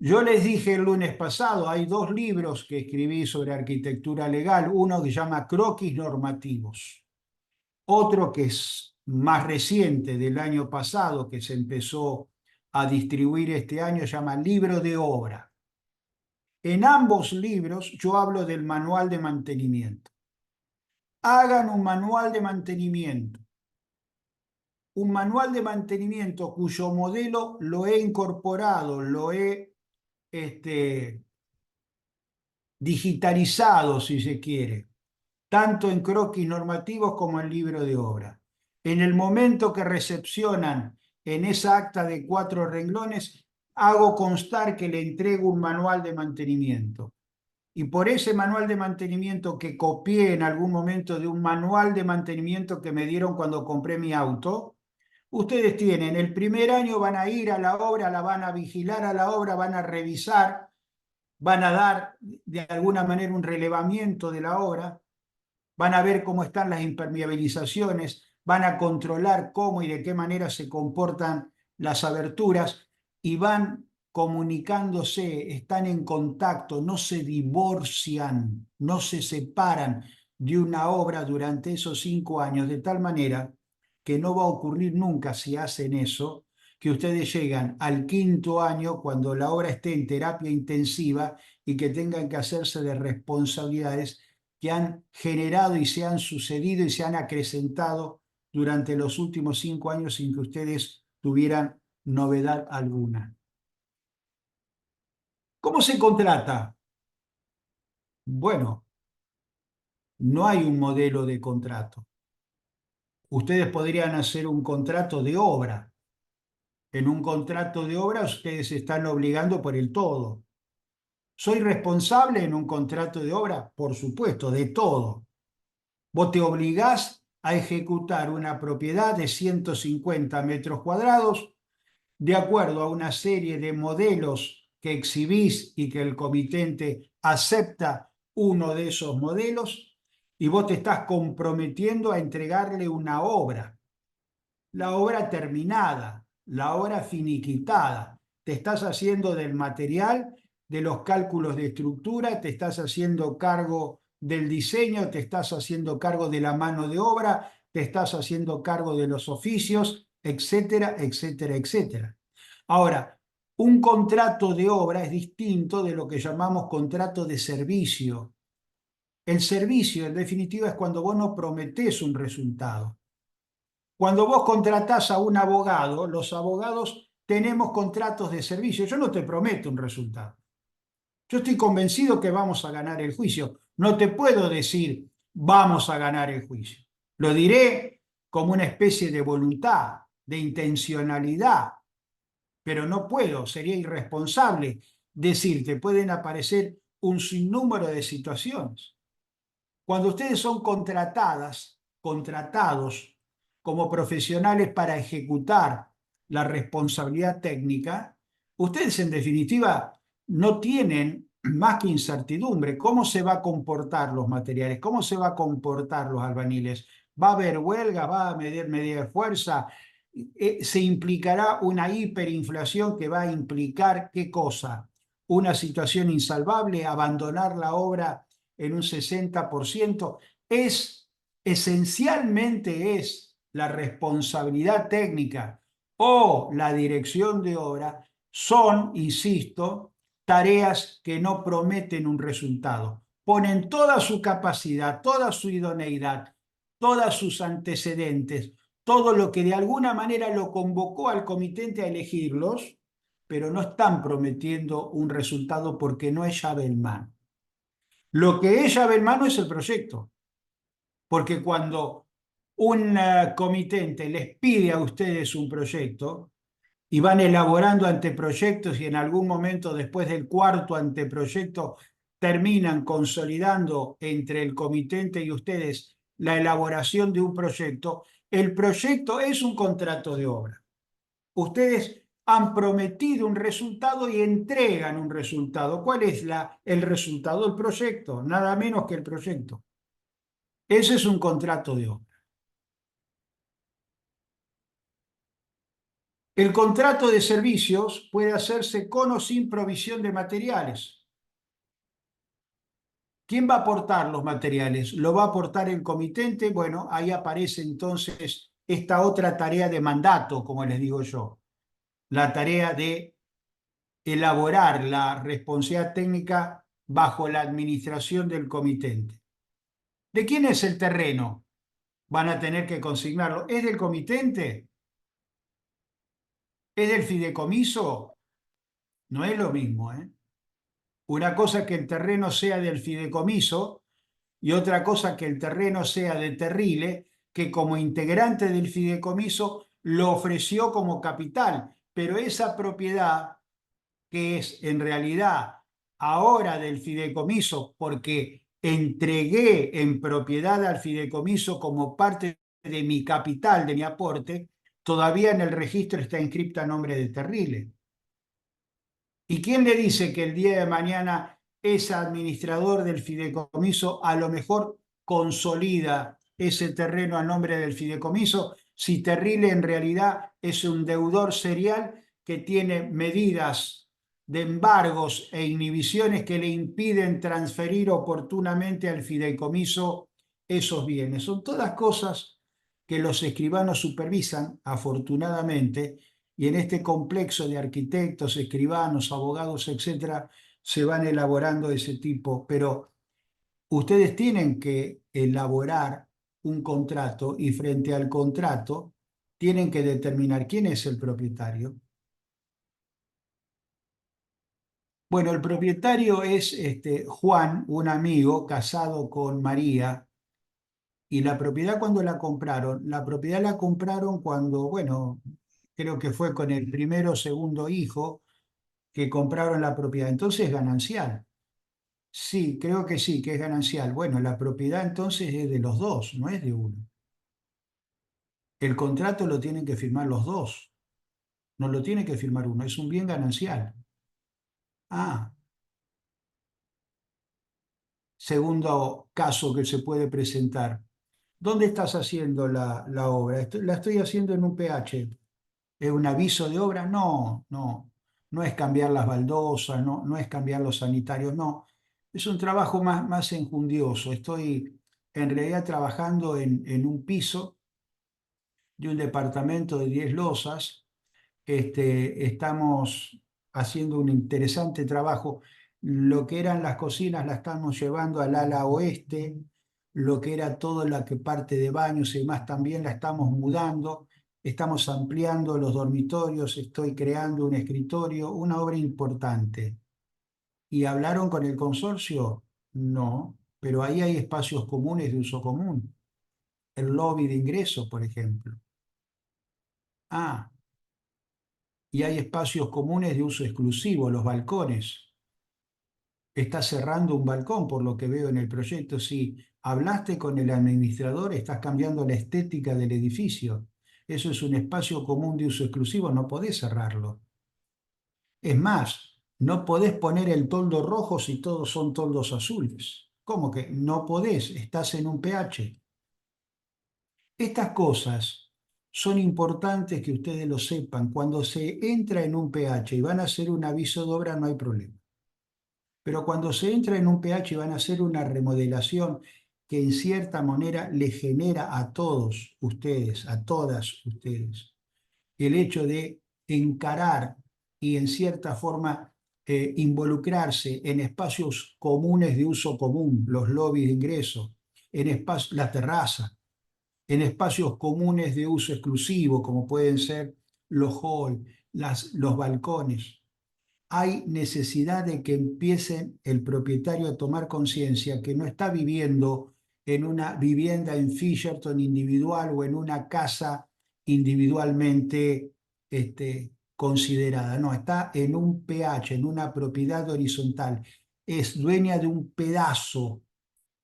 Yo les dije el lunes pasado, hay 2 libros que escribí sobre arquitectura legal, uno que se llama Croquis Normativos, otro que es más reciente, del año pasado, que se empezó a distribuir este año, se llama Libro de Obra. En ambos libros yo hablo del manual de mantenimiento. Hagan un manual de mantenimiento. Un manual de mantenimiento cuyo modelo lo he incorporado, lo he digitalizado, si se quiere, tanto en croquis normativos como en libro de obra. En el momento que recepcionan en esa acta de 4 renglones, hago constar que le entrego un manual de mantenimiento. Y por ese manual de mantenimiento que copié en algún momento de un manual de mantenimiento que me dieron cuando compré mi auto, ustedes tienen, el primer año van a ir a la obra, la van a vigilar a la obra, van a revisar, van a dar de alguna manera un relevamiento de la obra, van a ver cómo están las impermeabilizaciones, van a controlar cómo y de qué manera se comportan las aberturas y van comunicándose, están en contacto, no se divorcian, no se separan de una obra durante esos 5 años, de tal manera que no va a ocurrir nunca, si hacen eso, que ustedes llegan al 5.º año cuando la obra esté en terapia intensiva y que tengan que hacerse de responsabilidades que han generado y se han sucedido y se han acrecentado durante los últimos 5 años sin que ustedes tuvieran novedad alguna. ¿Cómo se contrata? Bueno, no hay un modelo de contrato. Ustedes podrían hacer un contrato de obra. En un contrato de obra ustedes se están obligando por el todo. ¿Soy responsable en un contrato de obra? Por supuesto, de todo. Vos te obligás a ejecutar una propiedad de 150 metros cuadrados de acuerdo a una serie de modelos que exhibís y que el comitente acepta uno de esos modelos y vos te estás comprometiendo a entregarle una obra, la obra terminada, la obra finiquitada. Te estás haciendo del material, de los cálculos de estructura, te estás haciendo cargo del diseño, te estás haciendo cargo de la mano de obra, te estás haciendo cargo de los oficios, etcétera, etcétera, etcétera. Ahora, un contrato de obra es distinto de lo que llamamos contrato de servicio. El servicio, en definitiva, es cuando vos no prometés un resultado. Cuando vos contratás a un abogado, los abogados tenemos contratos de servicio. Yo no te prometo un resultado. Yo estoy convencido que vamos a ganar el juicio. No te puedo decir vamos a ganar el juicio. Lo diré como una especie de voluntad, de intencionalidad, pero no puedo, sería irresponsable decirte, pueden aparecer un sinnúmero de situaciones. Cuando ustedes son contratados como profesionales para ejecutar la responsabilidad técnica, ustedes en definitiva no tienen más que incertidumbre. ¿Cómo se va a comportar los materiales? ¿Cómo se va a comportar los albañiles? ¿Va a haber huelga? ¿Va a haber medida de fuerza? ¿Se implicará una hiperinflación que va a implicar qué cosa? Una situación insalvable, abandonar la obra en un 60%, esencialmente es la responsabilidad técnica o la dirección de obra, son, insisto, tareas que no prometen un resultado. Ponen toda su capacidad, toda su idoneidad, todos sus antecedentes, todo lo que de alguna manera lo convocó al comitente a elegirlos, pero no están prometiendo un resultado porque no es llave en mano. Lo que es llave en mano es el proyecto, porque cuando un comitente les pide a ustedes un proyecto y van elaborando anteproyectos y en algún momento después del cuarto anteproyecto terminan consolidando entre el comitente y ustedes la elaboración de un proyecto, el proyecto es un contrato de obra. Ustedes han prometido un resultado y entregan un resultado. ¿Cuál es el resultado? El proyecto, nada menos que el proyecto. Ese es un contrato de obra. El contrato de servicios puede hacerse con o sin provisión de materiales. ¿Quién va a aportar los materiales? ¿Lo va a aportar el comitente? Bueno, ahí aparece entonces esta otra tarea de mandato, como les digo yo, la tarea de elaborar la responsabilidad técnica bajo la administración del comitente. ¿De quién es el terreno? Van a tener que consignarlo. ¿Es del comitente? ¿Es del fideicomiso? No es lo mismo, ¿eh? Una cosa que el terreno sea del fideicomiso y otra cosa que el terreno sea de Terrile, que como integrante del fideicomiso lo ofreció como capital, pero esa propiedad que es en realidad ahora del fideicomiso porque entregué en propiedad al fideicomiso como parte de mi capital, de mi aporte, todavía en el registro está inscripta a nombre de Terrile. ¿Y quién le dice que el día de mañana ese administrador del fideicomiso a lo mejor consolida ese terreno a nombre del fideicomiso si Terrile en realidad es un deudor serial que tiene medidas de embargos e inhibiciones que le impiden transferir oportunamente al fideicomiso esos bienes? Son todas cosas que los escribanos supervisan, afortunadamente, y en este complexo de arquitectos, escribanos, abogados, etcétera, se van elaborando ese tipo, pero ustedes tienen que elaborar un contrato y frente al contrato tienen que determinar quién es el propietario. Bueno, el propietario es Juan, un amigo casado con María, y la propiedad cuando la propiedad la compraron cuando, bueno, creo que fue con el primero o segundo hijo, que compraron la propiedad. Entonces es ganancial. Sí, creo que sí, que es ganancial. Bueno, la propiedad entonces es de los dos, no es de uno. El contrato lo tienen que firmar los dos, no lo tiene que firmar uno, es un bien ganancial. Ah, segundo caso que se puede presentar. ¿Dónde estás haciendo la obra? La estoy haciendo en un PH. ¿Es un aviso de obra? No, no. No es cambiar las baldosas, no, no es cambiar los sanitarios, no. Es un trabajo más enjundioso. Estoy en realidad trabajando en un piso de un departamento de 10 losas. Estamos haciendo un interesante trabajo. Lo que eran las cocinas la estamos llevando al ala oeste, lo que era toda la que parte de baños y demás también la estamos mudando, estamos ampliando los dormitorios, estoy creando un escritorio, una obra importante. ¿Y hablaron con el consorcio? No, pero ahí hay espacios comunes de uso común. El lobby de ingreso, por ejemplo. Ah, y hay espacios comunes de uso exclusivo, los balcones. Estás cerrando un balcón, por lo que veo en el proyecto. Si hablaste con el administrador, estás cambiando la estética del edificio. Eso es un espacio común de uso exclusivo, no podés cerrarlo. Es más, no podés poner el toldo rojo si todos son toldos azules. ¿Cómo que no podés? Estás en un PH. Estas cosas son importantes que ustedes lo sepan. Cuando se entra en un PH y van a hacer un aviso de obra, no hay problema. Pero cuando se entra en un PH y van a hacer una remodelación que en cierta manera le genera a todos ustedes, a todas ustedes, el hecho de encarar y en cierta forma involucrarse en espacios comunes de uso común, los lobbies de ingreso, la terraza, en espacios comunes de uso exclusivo, como pueden ser los halls, los balcones. Hay necesidad de que empiece el propietario a tomar conciencia que no está viviendo en una vivienda en Fisherton individual o en una casa individualmente considerada. No, está en un PH, en una propiedad horizontal. Es dueña de un pedazo,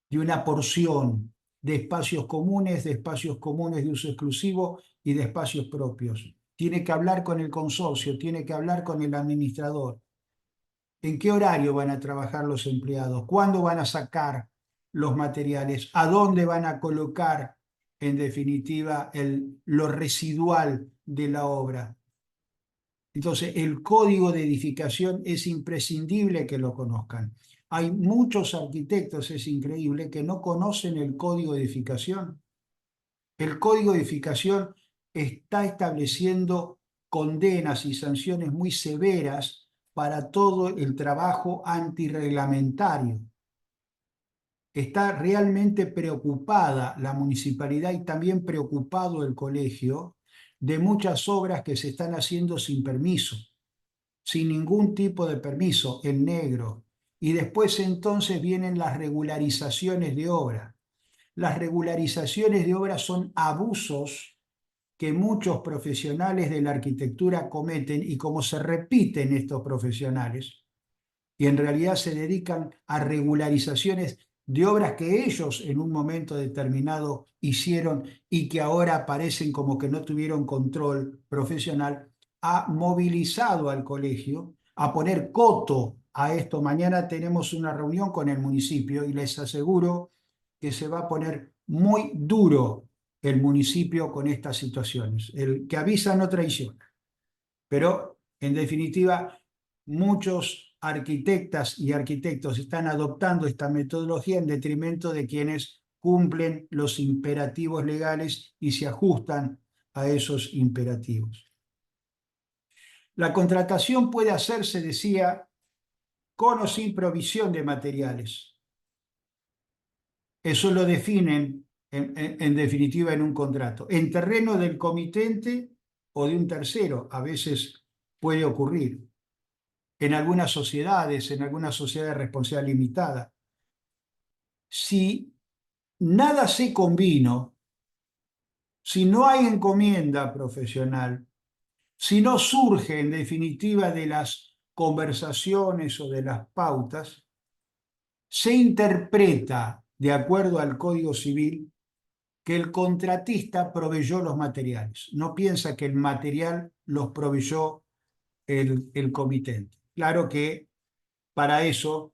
de una porción de espacios comunes de uso exclusivo y de espacios propios. Tiene que hablar con el consorcio, tiene que hablar con el administrador. ¿En qué horario van a trabajar los empleados? ¿Cuándo van a sacar los materiales? ¿A dónde van a colocar, en definitiva, lo residual de la obra? Entonces, el código de edificación es imprescindible que lo conozcan. Hay muchos arquitectos, es increíble, que no conocen el código de edificación. El código de edificación está estableciendo condenas y sanciones muy severas para todo el trabajo antirreglamentario. Está realmente preocupada la municipalidad y también preocupado el colegio de muchas obras que se están haciendo sin permiso, sin ningún tipo de permiso, en negro. Y después entonces vienen las regularizaciones de obra. Las regularizaciones de obra son abusos que muchos profesionales de la arquitectura cometen y como se repiten estos profesionales y en realidad se dedican a regularizaciones de obras que ellos en un momento determinado hicieron y que ahora parecen como que no tuvieron control profesional, ha movilizado al colegio a poner coto a esto. Mañana tenemos una reunión con el municipio y les aseguro que se va a poner muy duro el municipio con estas situaciones. El que avisa no traiciona. Pero, en definitiva, muchos arquitectas y arquitectos están adoptando esta metodología en detrimento de quienes cumplen los imperativos legales y se ajustan a esos imperativos. La contratación puede hacerse, decía, con o sin provisión de materiales. Eso lo definen, en definitiva, en un contrato. En terreno del comitente o de un tercero, a veces puede ocurrir. En algunas sociedades de responsabilidad limitada. Si nada se combinó, si no hay encomienda profesional, si no surge en definitiva de las conversaciones o de las pautas, se interpreta, de acuerdo al Código Civil, que el contratista proveyó los materiales. No piensa que el material los proveyó el comitente. Claro que Para eso,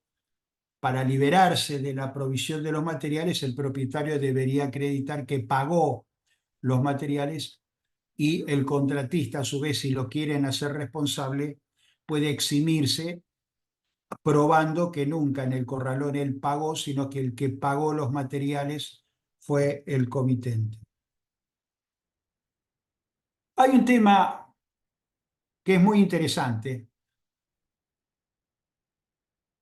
para liberarse de la provisión de los materiales, el propietario debería acreditar que pagó los materiales y el contratista, a su vez, si lo quieren hacer responsable, puede eximirse probando que nunca en el corralón él pagó, sino que el que pagó los materiales fue el comitente. Hay un tema que es muy interesante,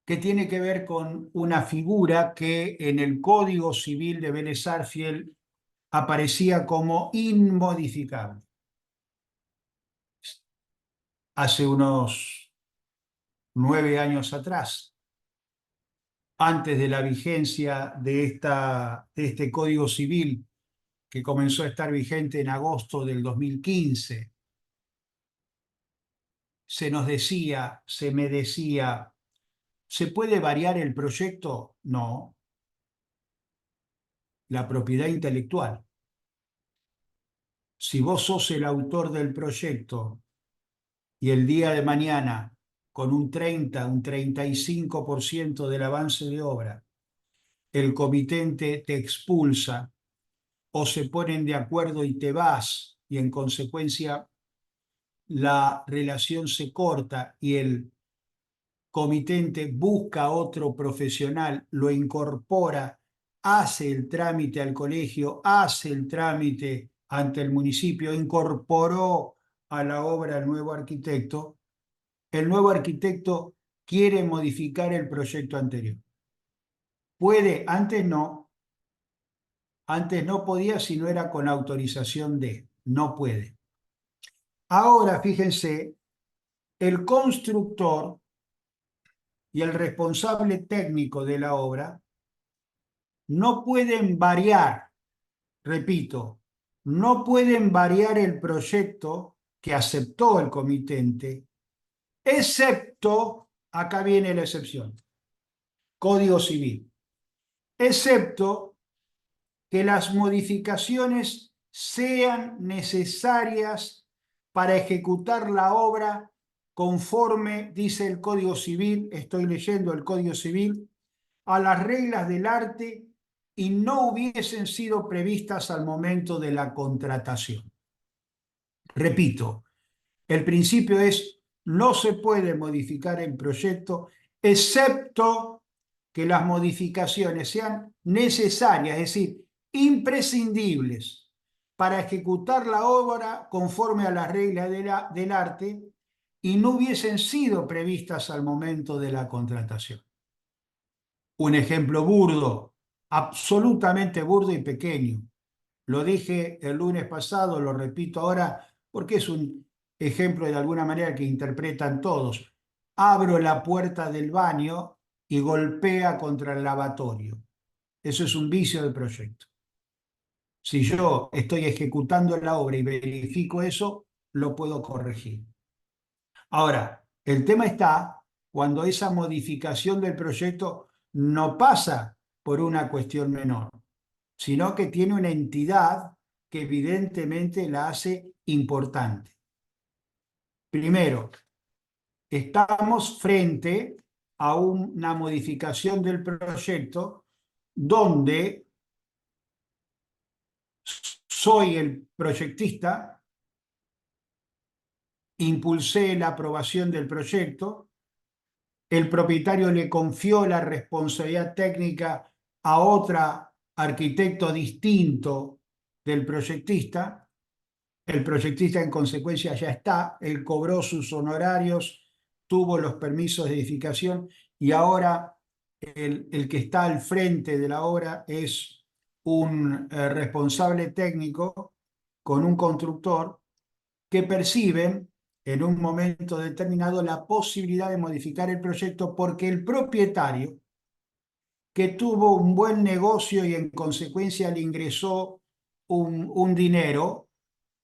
que tiene que ver con una figura que en el Código Civil de Vélez Sarsfield aparecía como inmodificable. Hace unos 9 años atrás, antes de la vigencia de este Código Civil, que comenzó a estar vigente en agosto del 2015, se me decía, ¿se puede variar el proyecto? No, la propiedad intelectual. Si vos sos el autor del proyecto y el día de mañana, con un 30, un 35% del avance de obra, el comitente te expulsa o se ponen de acuerdo y te vas y en consecuencia la relación se corta y el comitente busca otro profesional, lo incorpora, hace el trámite al colegio, hace el trámite ante el municipio, incorporó a la obra al nuevo arquitecto, el nuevo arquitecto quiere modificar el proyecto anterior. Puede, antes no podía si no era con autorización de, no puede. Ahora, fíjense, el constructor y el responsable técnico de la obra no pueden variar, repito, no pueden variar el proyecto que aceptó el comitente, excepto, acá viene la excepción, Código Civil, excepto que las modificaciones sean necesarias para ejecutar la obra conforme, dice el Código Civil, estoy leyendo el Código Civil, a las reglas del arte y no hubiesen sido previstas al momento de la contratación. Repito, el principio es: no se puede modificar el proyecto excepto que las modificaciones sean necesarias, es decir, imprescindibles para ejecutar la obra conforme a las reglas del arte y no hubiesen sido previstas al momento de la contratación. Un ejemplo burdo, absolutamente burdo y pequeño. Lo dije el lunes pasado, lo repito ahora, porque es un ejemplo de alguna manera que interpretan todos. Abro la puerta del baño y golpea contra el lavatorio. Eso es un vicio del proyecto. Si yo estoy ejecutando la obra y verifico eso, lo puedo corregir. Ahora, el tema está cuando esa modificación del proyecto no pasa por una cuestión menor, sino que tiene una entidad que evidentemente la hace importante. Primero, estamos frente a una modificación del proyecto donde soy el proyectista, impulsé la aprobación del proyecto, el propietario le confió la responsabilidad técnica a otro arquitecto distinto del proyectista. El proyectista en consecuencia ya está, él cobró sus honorarios, tuvo los permisos de edificación y ahora el que está al frente de la obra es un responsable técnico con un constructor que perciben en un momento determinado la posibilidad de modificar el proyecto porque el propietario, que tuvo un buen negocio y en consecuencia le ingresó un dinero,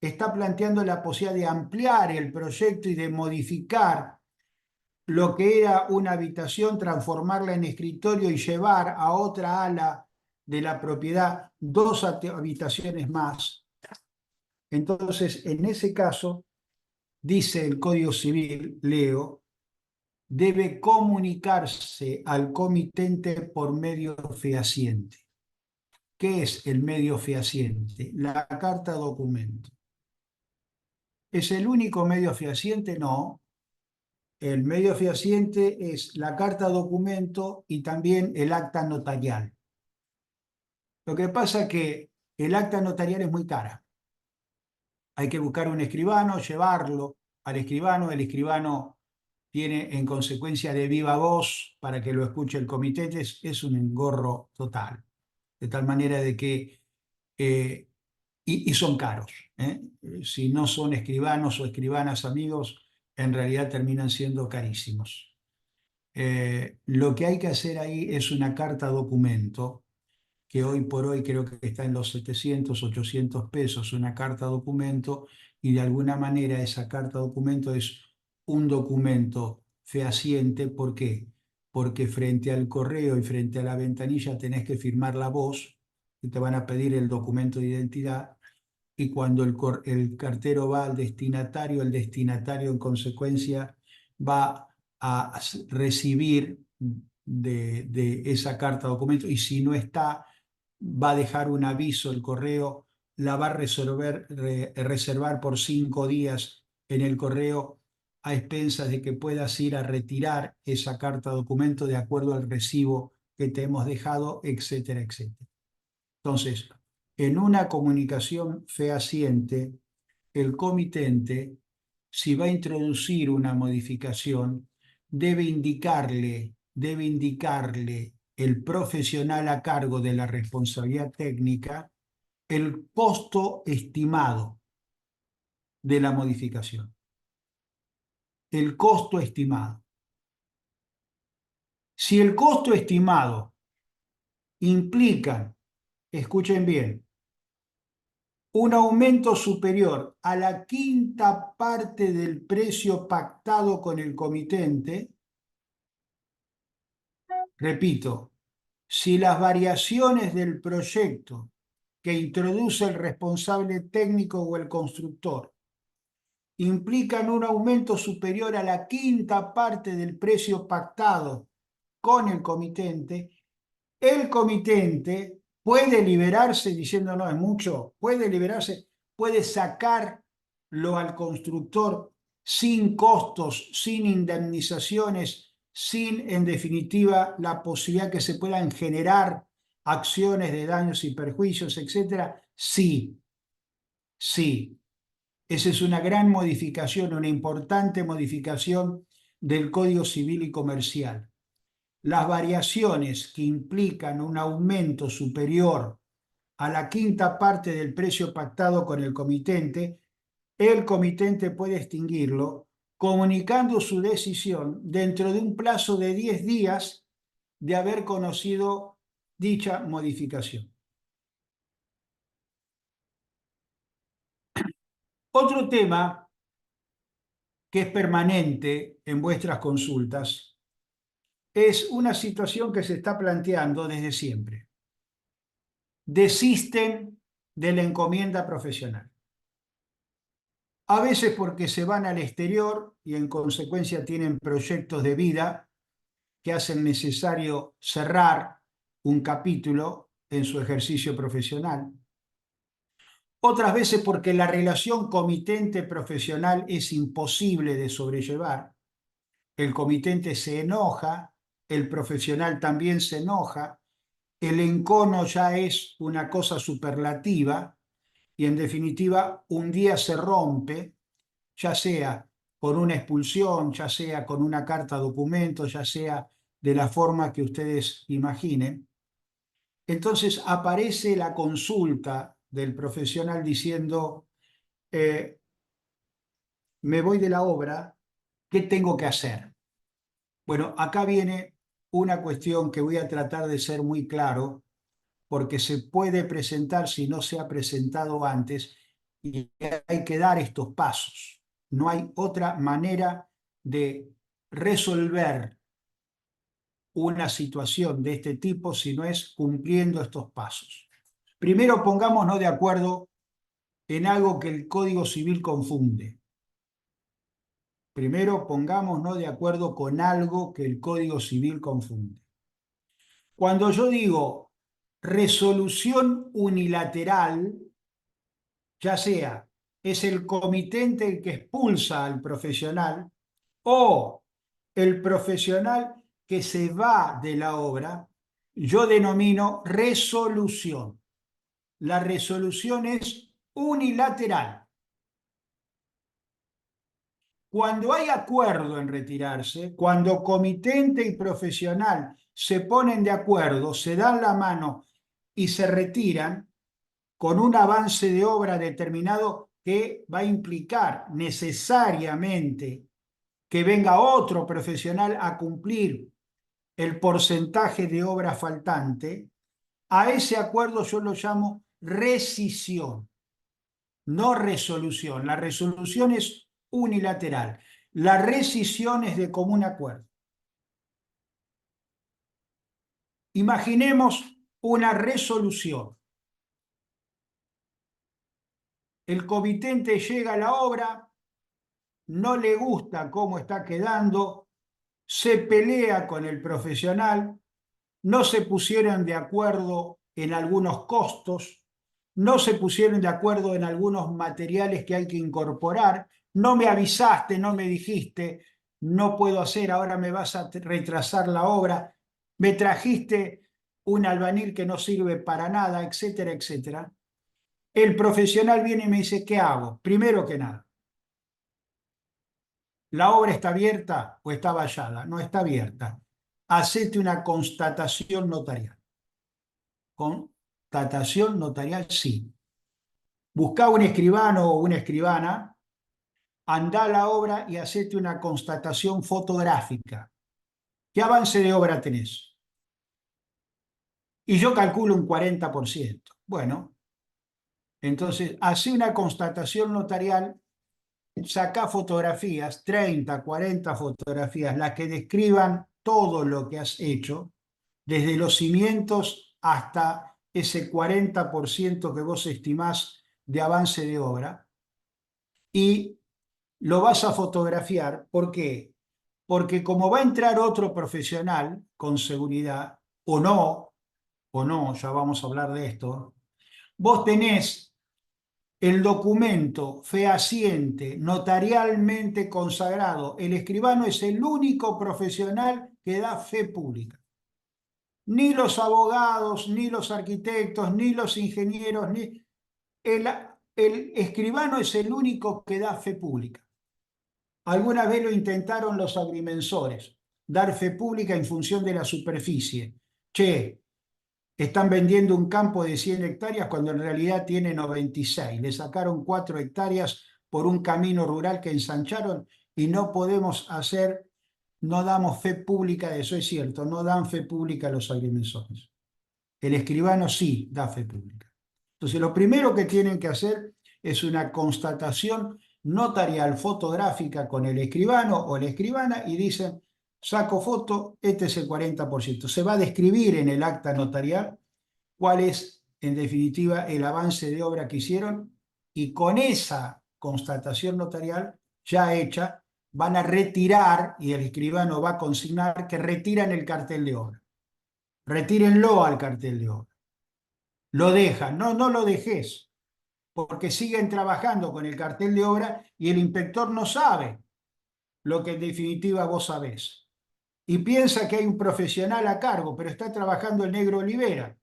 está planteando la posibilidad de ampliar el proyecto y de modificar lo que era una habitación, transformarla en escritorio y llevar a otra ala de la propiedad 2 habitaciones más. Entonces, en ese caso, dice el Código Civil, leo, debe comunicarse al comitente por medio fehaciente. ¿Qué es el medio fehaciente? La carta documento. ¿Es el único medio fehaciente? No. El medio fehaciente es la carta documento y también el acta notarial. Lo que pasa es que el acta notarial es muy cara. Hay que buscar un escribano, llevarlo al escribano. El escribano tiene en consecuencia de viva voz para que lo escuche el comité. Es un engorro total. De tal manera de que y son caros. Si no son escribanos o escribanas amigos, en realidad terminan siendo carísimos. Lo que hay que hacer ahí es una carta documento, que hoy por hoy creo que está en los 700, 800 pesos, una carta documento, y de alguna manera esa carta documento es un documento fehaciente. ¿Por qué? Porque frente al correo y frente a la ventanilla tenés que firmar la voz y te van a pedir el documento de identidad. Y cuando el cartero va al destinatario, el destinatario en consecuencia va a recibir de esa carta documento, y si no está, va a dejar un aviso el correo, la va a reservar por 5 días en el correo, a expensas de que puedas ir a retirar esa carta documento de acuerdo al recibo que te hemos dejado, etcétera, etcétera. Entonces, en una comunicación fehaciente, el comitente, si va a introducir una modificación, debe indicarle el profesional a cargo de la responsabilidad técnica el costo estimado de la modificación. El costo estimado. Si el costo estimado implica, escuchen bien, un aumento superior a la quinta parte del precio pactado con el comitente, repito, si las variaciones del proyecto que introduce el responsable técnico o el constructor implican un aumento superior a la quinta parte del precio pactado con el comitente puede liberarse diciendo no es mucho, puede liberarse, puede sacarlo al constructor sin costos, sin indemnizaciones, sin, en definitiva, la posibilidad que se puedan generar acciones de daños y perjuicios, etcétera. Sí, sí. Esa es una gran modificación, una importante modificación del Código Civil y Comercial. Las variaciones que implican un aumento superior a la quinta parte del precio pactado con el comitente, el comitente puede extinguirlo comunicando su decisión dentro de un plazo de 10 días de haber conocido dicha modificación. Otro tema que es permanente en vuestras consultas es una situación que se está planteando desde siempre. Desisten de la encomienda profesional. A veces porque se van al exterior y en consecuencia tienen proyectos de vida que hacen necesario cerrar un capítulo en su ejercicio profesional. Otras veces porque la relación comitente-profesional es imposible de sobrellevar. El comitente se enoja, el profesional también se enoja, el encono ya es una cosa superlativa y en definitiva un día se rompe, ya sea con una expulsión, ya sea con una carta documento, ya sea de la forma que ustedes imaginen. Entonces aparece la consulta del profesional diciendo, me voy de la obra, ¿qué tengo que hacer? Bueno, acá viene una cuestión que voy a tratar de ser muy claro, porque se puede presentar si no se ha presentado antes, y hay que dar estos pasos. No hay otra manera de resolver una situación de este tipo si no es cumpliendo estos pasos. Primero, pongámonos de acuerdo en algo que el Código Civil confunde. Primero pongámonos de acuerdo con algo que el Código Civil confunde. Cuando yo digo resolución unilateral, ya sea es el comitente el que expulsa al profesional o el profesional que se va de la obra, yo denomino resolución. La resolución es unilateral. Cuando hay acuerdo en retirarse, cuando comitente y profesional se ponen de acuerdo, se dan la mano y se retiran con un avance de obra determinado que va a implicar necesariamente que venga otro profesional a cumplir el porcentaje de obra faltante, a ese acuerdo yo lo llamo rescisión, no resolución. La resolución es unilateral. La rescisión es de común acuerdo. Imaginemos una resolución. El comitente llega a la obra, no le gusta cómo está quedando, se pelea con el profesional, no se pusieron de acuerdo en algunos costos, no se pusieron de acuerdo en algunos materiales que hay que incorporar, no me avisaste, no me dijiste, no puedo hacer, ahora me vas a retrasar la obra, me trajiste un albañil que no sirve para nada, etcétera, etcétera. El profesional viene y me dice, ¿qué hago? Primero que nada, ¿la obra está abierta o está vallada? No está abierta. Hacete una constatación notarial. Constatación notarial, sí. Buscá un escribano o una escribana, andá a la obra y hacete una constatación fotográfica. ¿Qué avance de obra tenés? Y yo calculo un 40%. Bueno, entonces, hace una constatación notarial, sacá fotografías, 30, 40 fotografías, las que describan todo lo que has hecho, desde los cimientos hasta ese 40% que vos estimás de avance de obra, y lo vas a fotografiar. ¿Por qué? Porque como va a entrar otro profesional con seguridad, o no, ya vamos a hablar de esto, vos tenés el documento fehaciente, notarialmente consagrado. El escribano es el único profesional que da fe pública. Ni los abogados, ni los arquitectos, ni los ingenieros, ni el escribano es el único que da fe pública. Alguna vez lo intentaron los agrimensores, dar fe pública en función de la superficie. Che, están vendiendo un campo de 100 hectáreas cuando en realidad tiene 96. Le sacaron 4 hectáreas por un camino rural que ensancharon y no podemos hacer, no damos fe pública de eso, es cierto, no dan fe pública a los agrimensores. El escribano sí da fe pública. Entonces, lo primero que tienen que hacer es una constatación notarial fotográfica con el escribano o la escribana y dicen, saco foto, este es el 40%. Se va a describir en el acta notarial cuál es, en definitiva, el avance de obra que hicieron, y con esa constatación notarial ya hecha, van a retirar, y el escribano va a consignar que retiran el cartel de obra. Retírenlo al cartel de obra. Lo dejan, no, no lo dejes, porque siguen trabajando con el cartel de obra y el inspector no sabe lo que en definitiva vos sabés. Y piensa que hay un profesional a cargo, pero está trabajando el negro Olivera,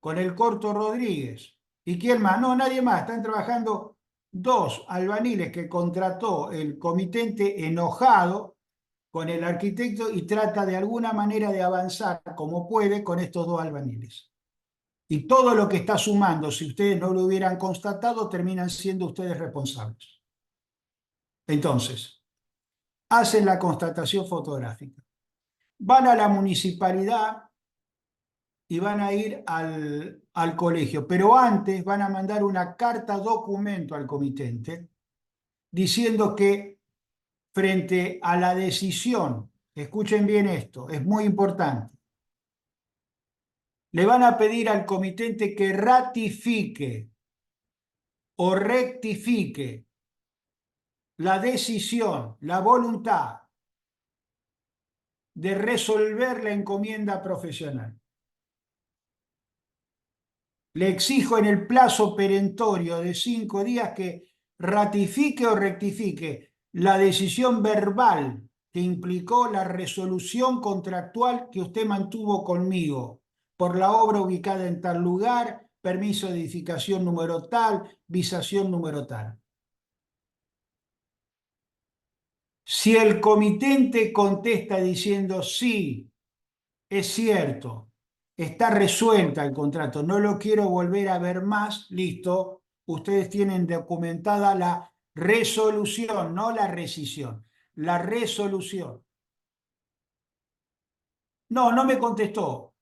con el Corto Rodríguez. ¿Y quién más? No, nadie más. Están trabajando 2 albañiles que contrató el comitente enojado con el arquitecto y trata de alguna manera de avanzar como puede con estos 2 albañiles. Y todo lo que está sumando, si ustedes no lo hubieran constatado, terminan siendo ustedes responsables. Entonces, hacen la constatación fotográfica. Van a la municipalidad y van a ir al colegio, pero antes van a mandar una carta documento al comitente diciendo que frente a la decisión, escuchen bien esto, es muy importante, le van a pedir al comitente que ratifique o rectifique la decisión, la voluntad de resolver la encomienda profesional. Le exijo en el plazo perentorio de 5 días que ratifique o rectifique la decisión verbal que implicó la resolución contractual que usted mantuvo conmigo por la obra ubicada en tal lugar, permiso de edificación número tal, visación número tal. Si el comitente contesta diciendo sí, es cierto, está resuelta el contrato, no lo quiero volver a ver más, listo, ustedes tienen documentada la resolución, no la rescisión, la resolución. No, no me contestó.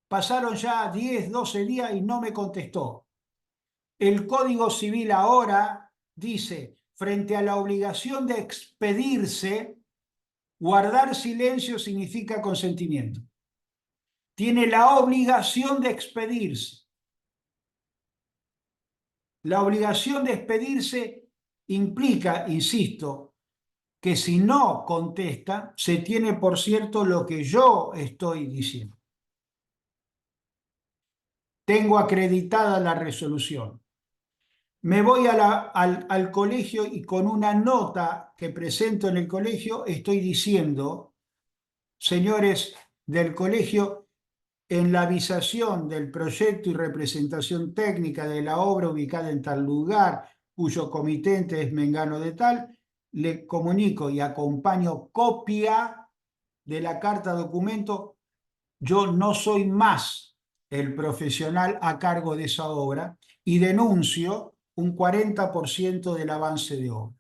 Pasaron ya 10, 12 días y no me contestó. El Código Civil ahora dice, frente a la obligación de expedirse, guardar silencio significa consentimiento. Tiene la obligación de expedirse. La obligación de expedirse implica, insisto, que si no contesta, se tiene por cierto lo que yo estoy diciendo. Tengo acreditada la resolución. Me voy al colegio y con una nota que presento en el colegio estoy diciendo, señores del colegio, en la avisación del proyecto y representación técnica de la obra ubicada en tal lugar, cuyo comitente es mengano de tal, le comunico y acompaño copia de la carta documento. Yo no soy más el profesional a cargo de esa obra y denuncio un 40% del avance de obra.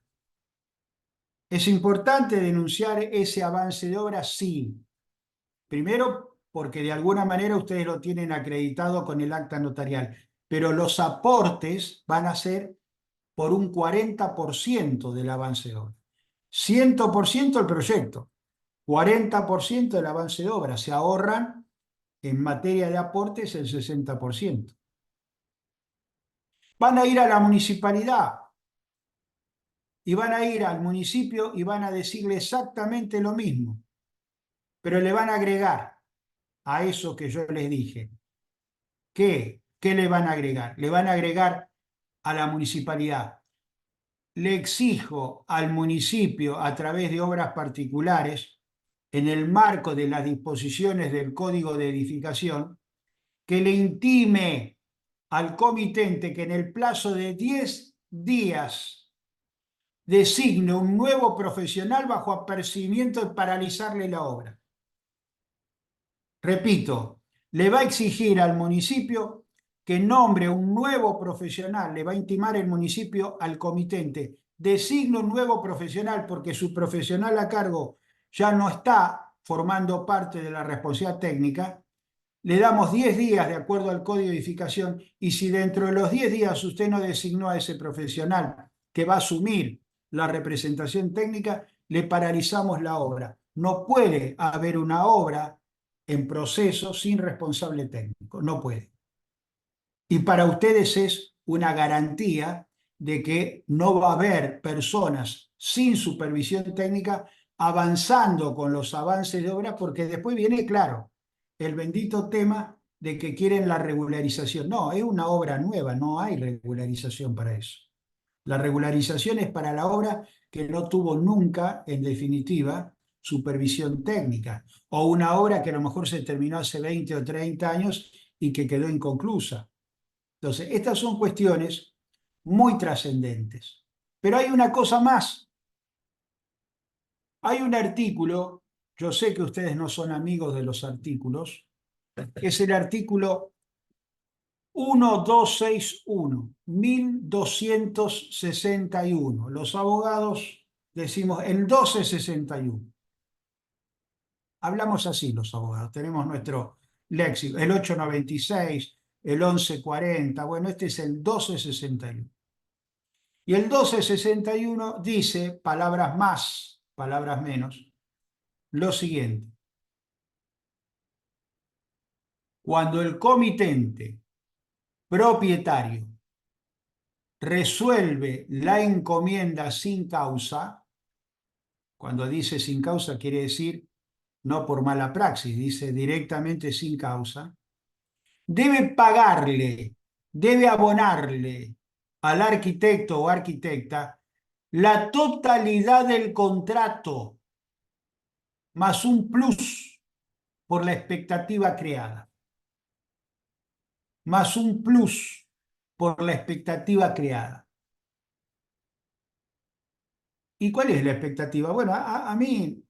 ¿Es importante denunciar ese avance de obra? Sí. Primero, porque de alguna manera ustedes lo tienen acreditado con el acta notarial, pero los aportes van a ser por un 40% del avance de obra. 100% el proyecto, 40% del avance de obra. Se ahorran en materia de aportes el 60%. Van a ir a la municipalidad y van a ir al municipio y van a decirle exactamente lo mismo, pero le van a agregar a eso que yo les dije. ¿Qué? ¿Qué le van a agregar? Le van a agregar a la municipalidad. Le exijo al municipio, a través de obras particulares, en el marco de las disposiciones del Código de Edificación, que le intime al comitente que en el plazo de 10 días designe un nuevo profesional bajo apercibimiento de paralizarle la obra. Repito, le va a exigir al municipio que nombre un nuevo profesional, le va a intimar el municipio al comitente, designe un nuevo profesional porque su profesional a cargo ya no está formando parte de la responsabilidad técnica. Le damos 10 días de acuerdo al Código de Edificación y si dentro de los 10 días usted no designó a ese profesional que va a asumir la representación técnica, le paralizamos la obra. No puede haber una obra en proceso sin responsable técnico, no puede. Y para ustedes es una garantía de que no va a haber personas sin supervisión técnica avanzando con los avances de obra, porque después viene, claro, el bendito tema de que quieren la regularización. No, es una obra nueva, no hay regularización para eso. La regularización es para la obra que no tuvo nunca, en definitiva, supervisión técnica, o una obra que a lo mejor se terminó hace 20 o 30 años y que quedó inconclusa. Entonces, estas son cuestiones muy trascendentes. Pero hay una cosa más. Hay un artículo, yo sé que ustedes no son amigos de los artículos, es el artículo 1261. Los abogados decimos el 1261. Hablamos así los abogados, tenemos nuestro léxico, el 896, el 1140, bueno, este es el 1261. Y el 1261 dice, palabras más, palabras menos, lo siguiente. Cuando el comitente propietario resuelve la encomienda sin causa. Cuando dice sin causa quiere decir no por mala praxis, dice directamente sin causa. Debe pagarle, debe abonarle al arquitecto o arquitecta la totalidad del contrato más un plus por la expectativa creada. Más un plus por la expectativa creada. ¿Y cuál es la expectativa? Bueno, a mí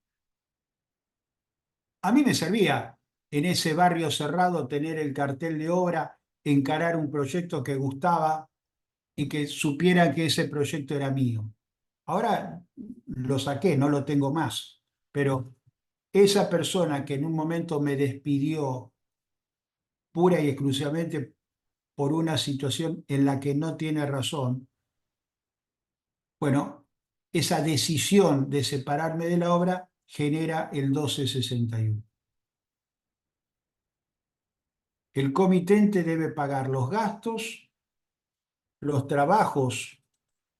me servía en ese barrio cerrado tener el cartel de obra, encarar un proyecto que gustaba y que supiera que ese proyecto era mío. Ahora lo saqué, no lo tengo más, pero esa persona que en un momento me despidió pura y exclusivamente por una situación en la que no tiene razón, bueno, esa decisión de separarme de la obra genera el 1261. El comitente debe pagar los gastos, los trabajos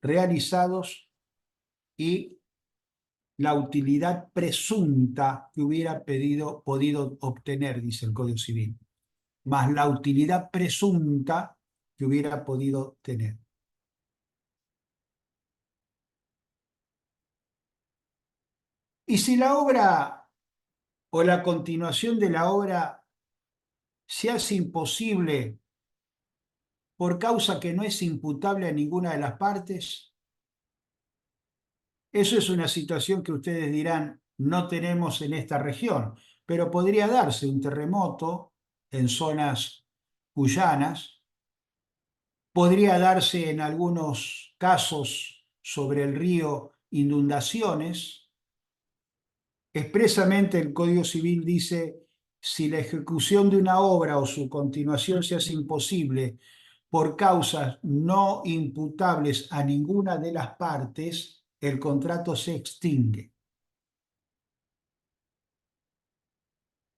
realizados y la utilidad presunta que hubiera podido obtener, dice el Código Civil, más la utilidad presunta que hubiera podido tener. Y si la obra o la continuación de la obra se hace imposible por causa que no es imputable a ninguna de las partes, eso es una situación que ustedes dirán, no tenemos en esta región, pero podría darse un terremoto en zonas cuyanas, podría darse en algunos casos sobre el río inundaciones. Expresamente el Código Civil dice, si la ejecución de una obra o su continuación se hace imposible por causas no imputables a ninguna de las partes, el contrato se extingue.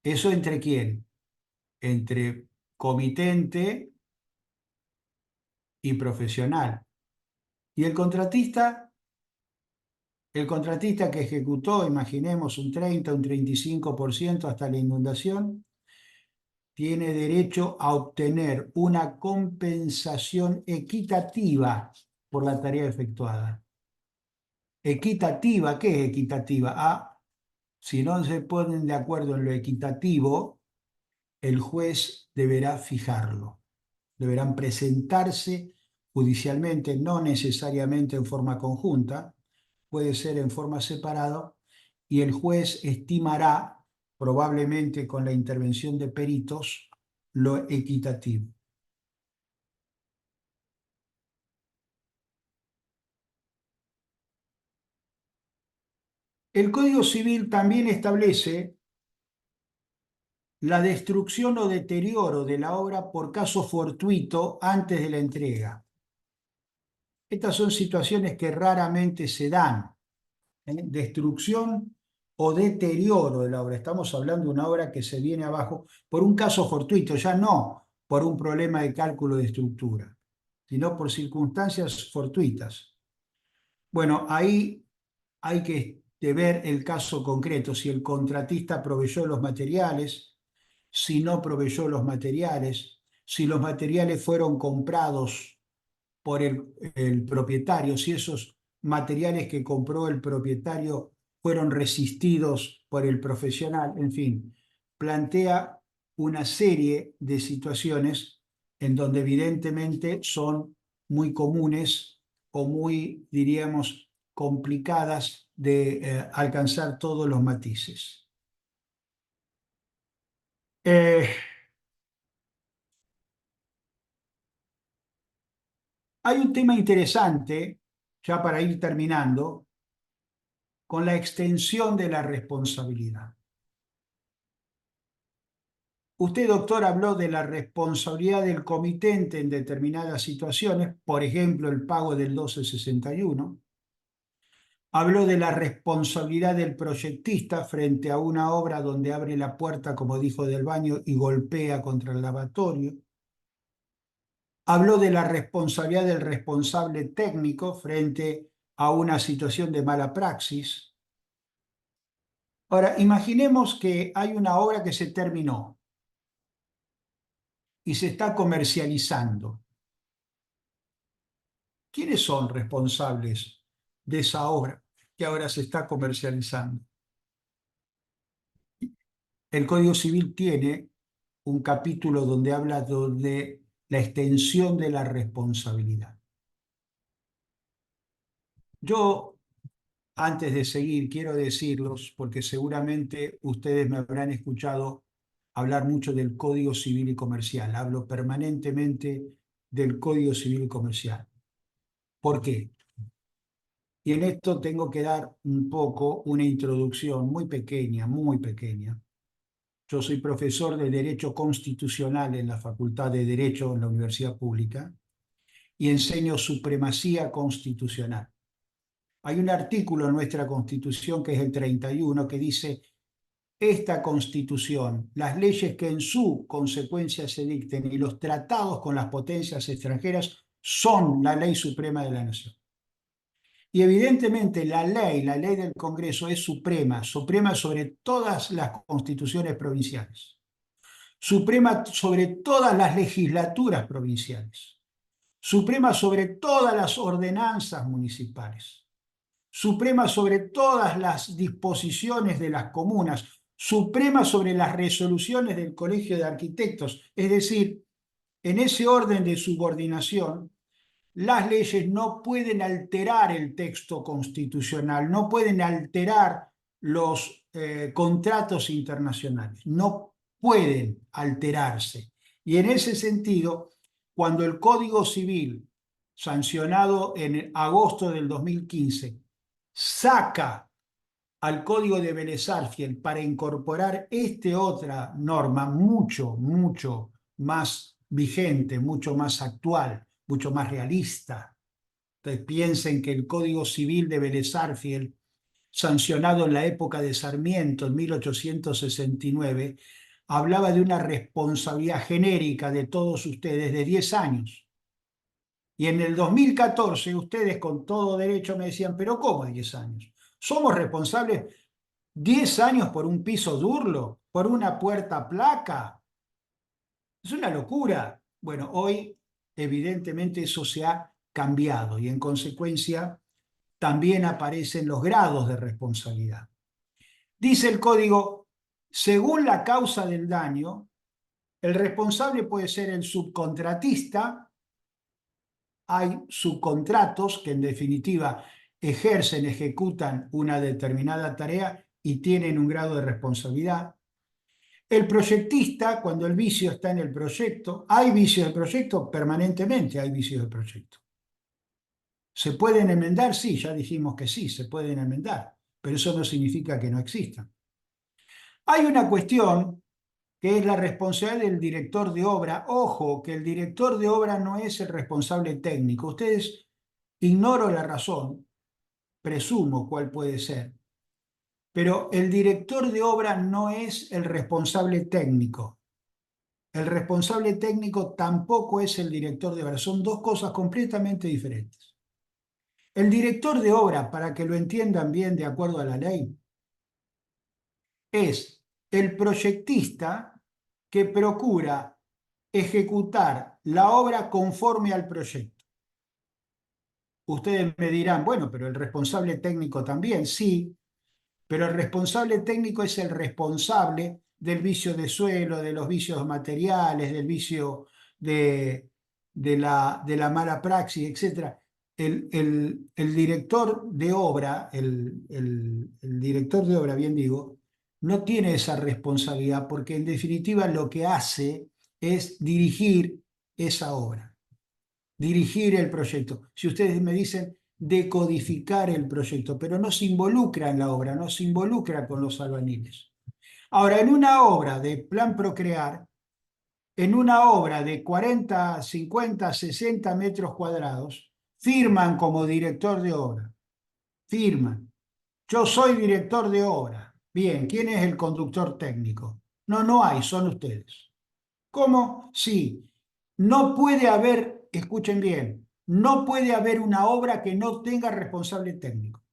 ¿Eso entre quién? Entre comitente y profesional. Y el contratista que ejecutó, imaginemos un 30, un 35% hasta la inundación, tiene derecho a obtener una compensación equitativa por la tarea efectuada. ¿Equitativa? ¿Qué es equitativa? Si no se ponen de acuerdo en lo equitativo, el juez deberá fijarlo. Deberán presentarse judicialmente, no necesariamente en forma conjunta, puede ser en forma separada, y el juez estimará, probablemente con la intervención de peritos, lo equitativo. El Código Civil también establece la destrucción o deterioro de la obra por caso fortuito antes de la entrega. Estas son situaciones que raramente se dan. Destrucción o deterioro de la obra. Estamos hablando de una obra que se viene abajo por un caso fortuito, ya no por un problema de cálculo de estructura, sino por circunstancias fortuitas. Bueno, ahí hay que ver el caso concreto, si el contratista proveyó los materiales, si no proveyó los materiales, si los materiales fueron comprados por el propietario, si esos materiales que compró el propietario fueron resistidos por el profesional, en fin, plantea una serie de situaciones en donde evidentemente son muy comunes o muy, diríamos, complicadas de alcanzar todos los matices. Eh, Hay un tema interesante, ya para ir terminando, con la extensión de la responsabilidad. Usted, doctor, habló de la responsabilidad del comitente en determinadas situaciones, por ejemplo, el pago del 1261. Habló de la responsabilidad del proyectista frente a una obra donde abre la puerta, como dijo, del baño y golpea contra el lavatorio. Habló de la responsabilidad del responsable técnico frente a una situación de mala praxis. Ahora, imaginemos que hay una obra que se terminó y se está comercializando. ¿Quiénes son responsables de esa obra que ahora se está comercializando? El Código Civil tiene un capítulo donde habla de la extensión de la responsabilidad. Yo, antes de seguir, quiero decirlos, porque seguramente ustedes me habrán escuchado hablar mucho del Código Civil y Comercial. Hablo permanentemente del Código Civil y Comercial. ¿Por qué? Y en esto tengo que dar un poco una introducción muy pequeña, muy pequeña. Yo soy profesor de Derecho Constitucional en la Facultad de Derecho en la Universidad Pública y enseño supremacía constitucional. Hay un artículo en nuestra Constitución que es el 31 que dice: esta Constitución, las leyes que en su consecuencia se dicten y los tratados con las potencias extranjeras son la ley suprema de la nación. Y evidentemente la ley del Congreso es suprema, suprema sobre todas las constituciones provinciales, suprema sobre todas las legislaturas provinciales, suprema sobre todas las ordenanzas municipales, suprema sobre todas las disposiciones de las comunas, suprema sobre las resoluciones del Colegio de Arquitectos. Es decir, en ese orden de subordinación, las leyes no pueden alterar el texto constitucional, no pueden alterar los contratos internacionales, no pueden alterarse. Y en ese sentido, cuando el Código Civil, sancionado en agosto del 2015, saca al Código de Vélez-Sarsfield para incorporar otra norma mucho, mucho más vigente, mucho más actual, mucho más realista. Entonces piensen que el Código Civil de Vélez-Sarsfield, sancionado en la época de Sarmiento, en 1869, hablaba de una responsabilidad genérica de todos ustedes de 10 años. Y en el 2014 ustedes con todo derecho me decían: ¿pero cómo 10 años? ¿Somos responsables 10 años por un piso durlo, por una puerta placa? Es una locura. Bueno, hoy evidentemente eso se ha cambiado y en consecuencia también aparecen los grados de responsabilidad. Dice el código: según la causa del daño, el responsable puede ser el subcontratista. Hay subcontratos que en definitiva ejercen, ejecutan una determinada tarea y tienen un grado de responsabilidad. El proyectista, cuando el vicio está en el proyecto, hay vicios del proyecto, permanentemente hay vicios del proyecto. ¿Se pueden enmendar? Sí, ya dijimos que sí, se pueden enmendar, pero eso no significa que no existan. Hay una cuestión que es la responsabilidad del director de obra. Ojo, que el director de obra no es el responsable técnico. Ustedes, ignoro la razón, presumo cuál puede ser, pero el director de obra no es el responsable técnico. El responsable técnico tampoco es el director de obra. Son dos cosas completamente diferentes. El director de obra, para que lo entiendan bien de acuerdo a la ley, es el proyectista que procura ejecutar la obra conforme al proyecto. Ustedes me dirán: bueno, pero el responsable técnico también. Sí, pero el responsable técnico es el responsable del vicio de suelo, de los vicios materiales, del vicio de la mala praxis, etc. El director de obra, el director de obra, bien digo, no tiene esa responsabilidad porque en definitiva lo que hace es dirigir esa obra, dirigir el proyecto. Si ustedes me dicen decodificar el proyecto, pero no se involucra en la obra, no se involucra con los albañiles. Ahora, en una obra de Plan Procrear, en una obra de 40, 50, 60 metros cuadrados, firman como director de obra. Firman: yo soy director de obra. Bien, ¿quién es el conductor técnico? No, no hay, son ustedes. ¿Cómo? Sí. No puede haber escuchen bien, no puede haber una obra que no tenga responsable técnico.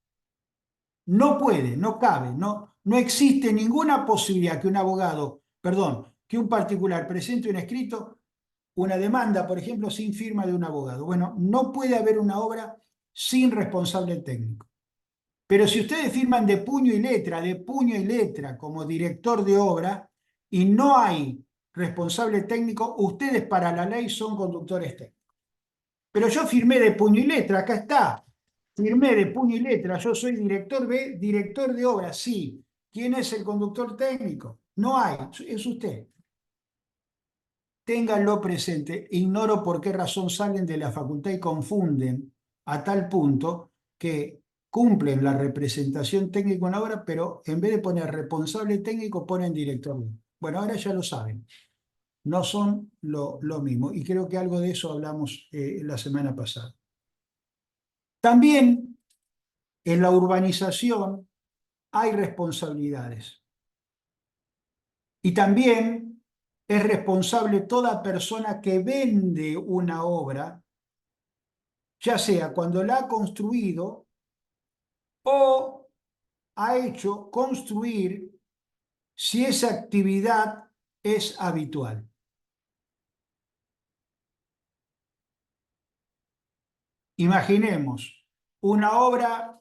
No puede, no cabe, no existe ninguna posibilidad que un abogado, perdón, que un particular presente un escrito, una demanda, por ejemplo, sin firma de un abogado. Bueno, no puede haber una obra sin responsable técnico. Pero si ustedes firman de puño y letra como director de obra y no hay responsable técnico, ustedes para la ley son conductores técnicos. Pero yo firmé de puño y letra, acá está. Firmé de puño y letra, yo soy director B, director de obra, sí. ¿Quién es el conductor técnico? No hay, es usted. Ténganlo presente. Ignoro por qué razón salen de la facultad y confunden a tal punto que cumplen la representación técnica en la obra, pero en vez de poner responsable técnico, ponen director. Bueno, ahora ya lo saben. No son lo mismo. Y creo que algo de eso hablamos la semana pasada. También en la urbanización hay responsabilidades. Y también es responsable toda persona que vende una obra, ya sea cuando la ha construido o ha hecho construir si esa actividad es habitual. Imaginemos una obra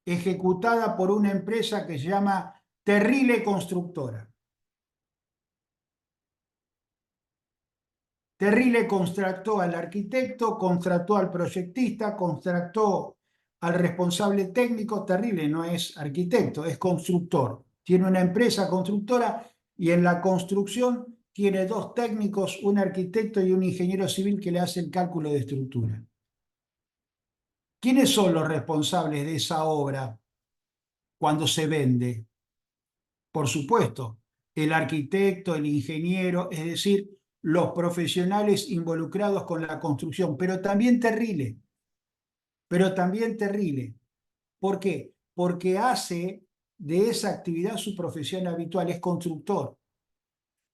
ejecutada por una empresa que se llama Terrile Constructora. Terrile contrató al arquitecto, contrató al proyectista, contrató al responsable técnico. Terrile no es arquitecto, es constructor. Tiene una empresa constructora y en la construcción tiene dos técnicos, un arquitecto y un ingeniero civil que le hacen cálculo de estructura. ¿Quiénes son los responsables de esa obra cuando se vende? Por supuesto, el arquitecto, el ingeniero, es decir, los profesionales involucrados con la construcción, pero también Terrile. ¿Por qué? Porque hace de esa actividad su profesión habitual, es constructor.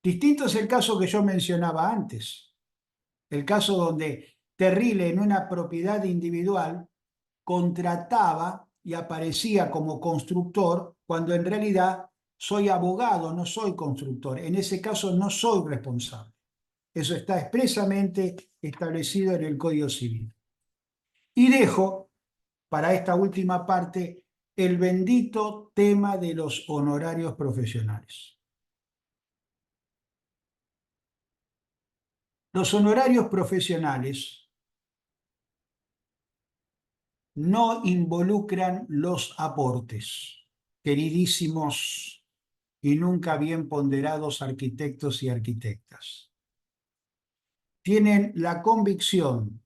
Distinto es el caso que yo mencionaba antes, el caso donde Terrile en una propiedad individual contrataba y aparecía como constructor cuando en realidad soy abogado, no soy constructor. En ese caso no soy responsable. Eso está expresamente establecido en el Código Civil. Y dejo para esta última parte el bendito tema de los honorarios profesionales. Los honorarios profesionales no involucran los aportes, queridísimos y nunca bien ponderados arquitectos y arquitectas. Tienen la convicción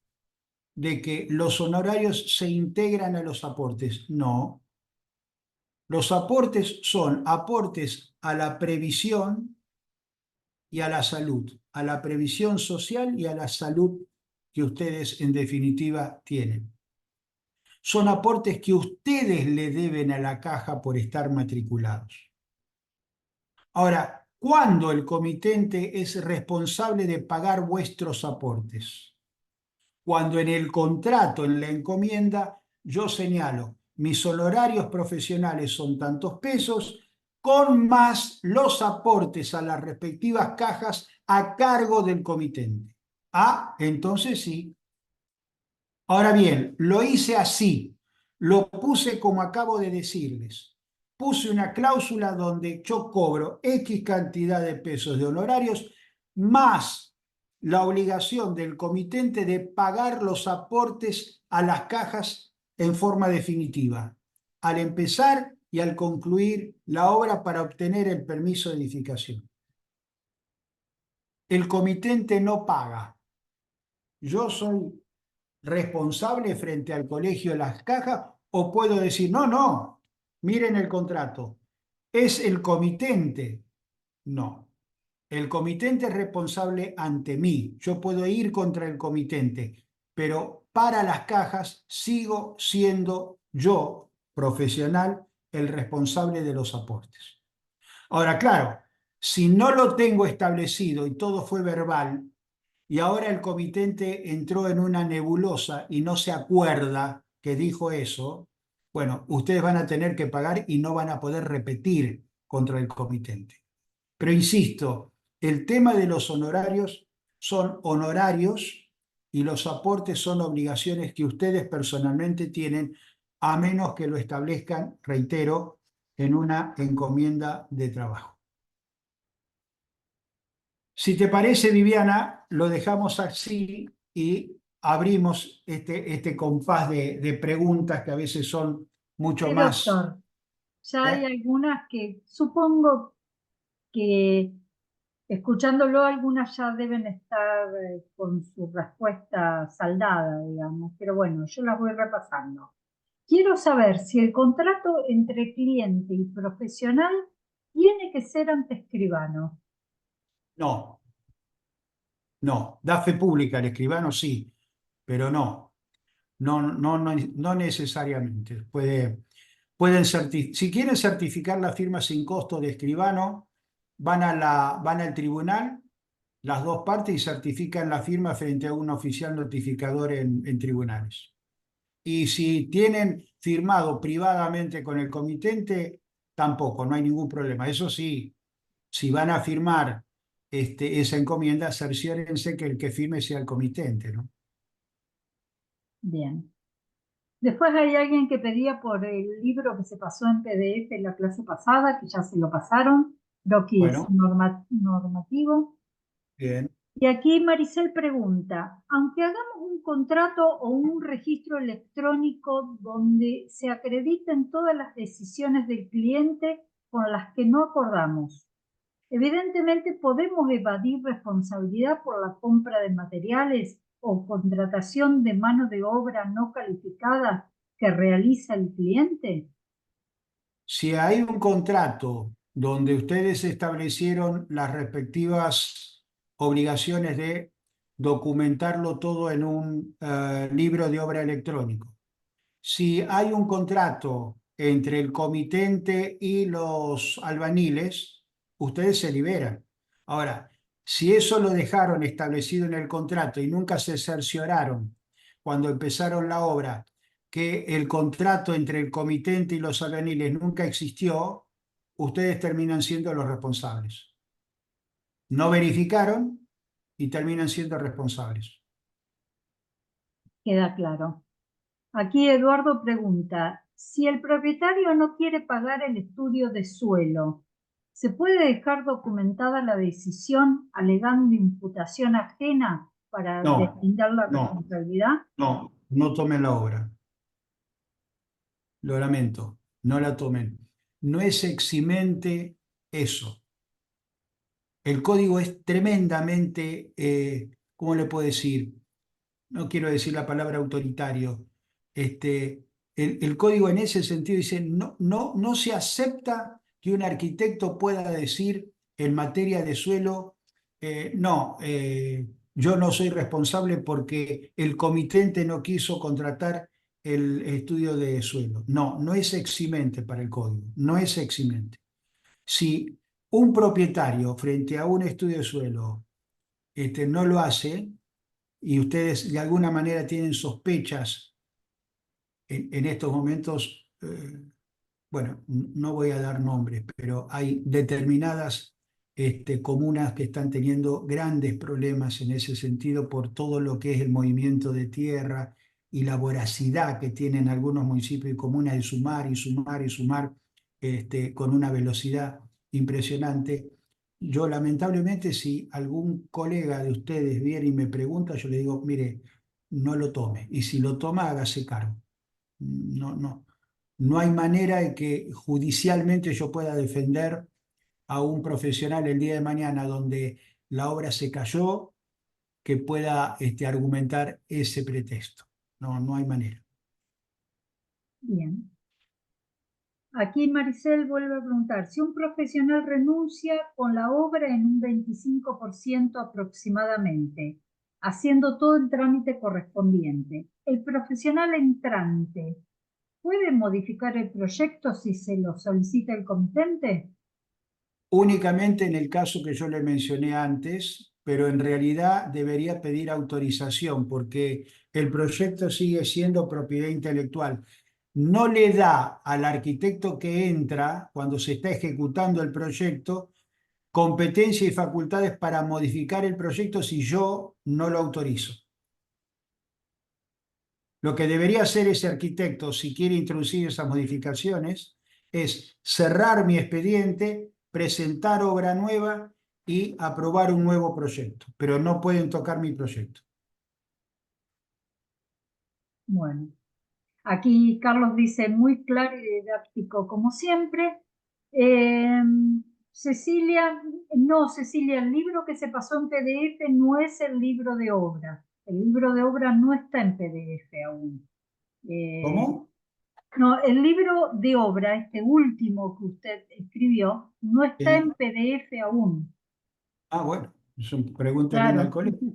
de que los honorarios se integran a los aportes. No. Los aportes son aportes a la previsión y a la salud, a la previsión social y a la salud que ustedes en definitiva tienen. Son aportes que ustedes le deben a la caja por estar matriculados. Ahora, ¿cuándo el comitente es responsable de pagar vuestros aportes? Cuando en el contrato, en la encomienda, yo señalo, mis honorarios profesionales son tantos pesos, con más los aportes a las respectivas cajas a cargo del comitente. Ah, entonces sí. Ahora bien, lo hice así, lo puse como acabo de decirles. Puse una cláusula donde yo cobro X cantidad de pesos de honorarios más la obligación del comitente de pagar los aportes a las cajas en forma definitiva, al empezar y al concluir la obra para obtener el permiso de edificación. El comitente no paga. Yo soy responsable frente al colegio de las cajas o puedo decir, no, miren el contrato, es el comitente. No, el comitente es responsable ante mí, yo puedo ir contra el comitente, pero para las cajas sigo siendo yo, profesional, el responsable de los aportes. Ahora, claro, si no lo tengo establecido y todo fue verbal, y ahora el comitente entró en una nebulosa y no se acuerda que dijo eso, bueno, ustedes van a tener que pagar y no van a poder repetir contra el comitente. Pero insisto, el tema de los honorarios son honorarios y los aportes son obligaciones que ustedes personalmente tienen, a menos que lo establezcan, reitero, en una encomienda de trabajo. Si te parece, Viviana, lo dejamos así y abrimos este compás de preguntas que a veces son mucho Sí, más. doctor. Ya hay algunas que supongo que escuchándolo, algunas ya deben estar con su respuesta saldada, digamos, pero bueno, yo las voy repasando. Quiero saber si el contrato entre cliente y profesional tiene que ser ante escribano. No, no. Da fe pública el escribano, sí, pero no. No necesariamente. Si quieren certificar la firma sin costo de escribano, van al tribunal, las dos partes, y certifican la firma frente a un oficial notificador en tribunales. Y si tienen firmado privadamente con el comitente, tampoco, no hay ningún problema. Eso sí, si van a firmar esa encomienda, cerciórense que el que firme sea el comitente, ¿no? Bien. Después hay alguien que pedía por el libro que se pasó en PDF en la clase pasada, que ya se lo pasaron, creo que es Bueno, normativo. bien. Y aquí Maricel pregunta, aunque hagamos un contrato o un registro electrónico donde se acrediten todas las decisiones del cliente con las que no acordamos, evidentemente podemos evadir responsabilidad por la compra de materiales o contratación de mano de obra no calificada que realiza el cliente. Si hay un contrato donde ustedes establecieron las respectivas obligaciones de documentarlo todo en un libro de obra electrónico, si hay un contrato entre el comitente y los albaniles, ustedes se liberan. Ahora, si eso lo dejaron establecido en el contrato y nunca se cercioraron cuando empezaron la obra, que el contrato entre el comitente y los albaniles nunca existió, ustedes terminan siendo los responsables. No verificaron y terminan siendo responsables. Queda claro. Aquí Eduardo pregunta, si el propietario no quiere pagar el estudio de suelo, ¿se puede dejar documentada la decisión alegando imputación ajena para No, deslindar la no, responsabilidad? no tomen la obra. Lo lamento, no la tomen. No es eximente eso. El código es tremendamente, ¿cómo le puedo decir? No quiero decir la palabra autoritario. El código en ese sentido dice, no se acepta que un arquitecto pueda decir en materia de suelo, no, yo no soy responsable porque el comitente no quiso contratar el estudio de suelo. No, no es eximente para el código, no es eximente. Si un propietario frente a un estudio de suelo no lo hace, y ustedes de alguna manera tienen sospechas en estos momentos, bueno, no voy a dar nombres, pero hay determinadas comunas que están teniendo grandes problemas en ese sentido por todo lo que es el movimiento de tierra y la voracidad que tienen algunos municipios y comunas de sumar y sumar y sumar con una velocidad impresionante. Yo lamentablemente, si algún colega de ustedes viene y me pregunta, yo le digo, mire, no lo tome. Y si lo toma, hágase cargo. No hay manera de que judicialmente yo pueda defender a un profesional el día de mañana donde la obra se cayó, que pueda argumentar ese pretexto. No hay manera. Bien. Aquí Maricel vuelve a preguntar, si un profesional renuncia con la obra en un 25% aproximadamente, haciendo todo el trámite correspondiente, ¿el profesional entrante puede modificar el proyecto si se lo solicita el comitente? Únicamente en el caso que yo le mencioné antes, pero en realidad debería pedir autorización porque el proyecto sigue siendo propiedad intelectual. No le da al arquitecto que entra, cuando se está ejecutando el proyecto, competencia y facultades para modificar el proyecto si yo no lo autorizo. Lo que debería hacer ese arquitecto, si quiere introducir esas modificaciones, es cerrar mi expediente, presentar obra nueva y aprobar un nuevo proyecto, pero no pueden tocar mi proyecto. Bueno, aquí Carlos dice muy claro y didáctico como siempre. Eh, Cecilia, no, Cecilia, el libro que se pasó en PDF no es el libro de obra. El libro de obra no está en PDF aún. ¿Cómo? No, el libro de obra, este último que usted escribió, no está en Sí. PDF aún. Ah, bueno, pregúntenle al Claro. colegio.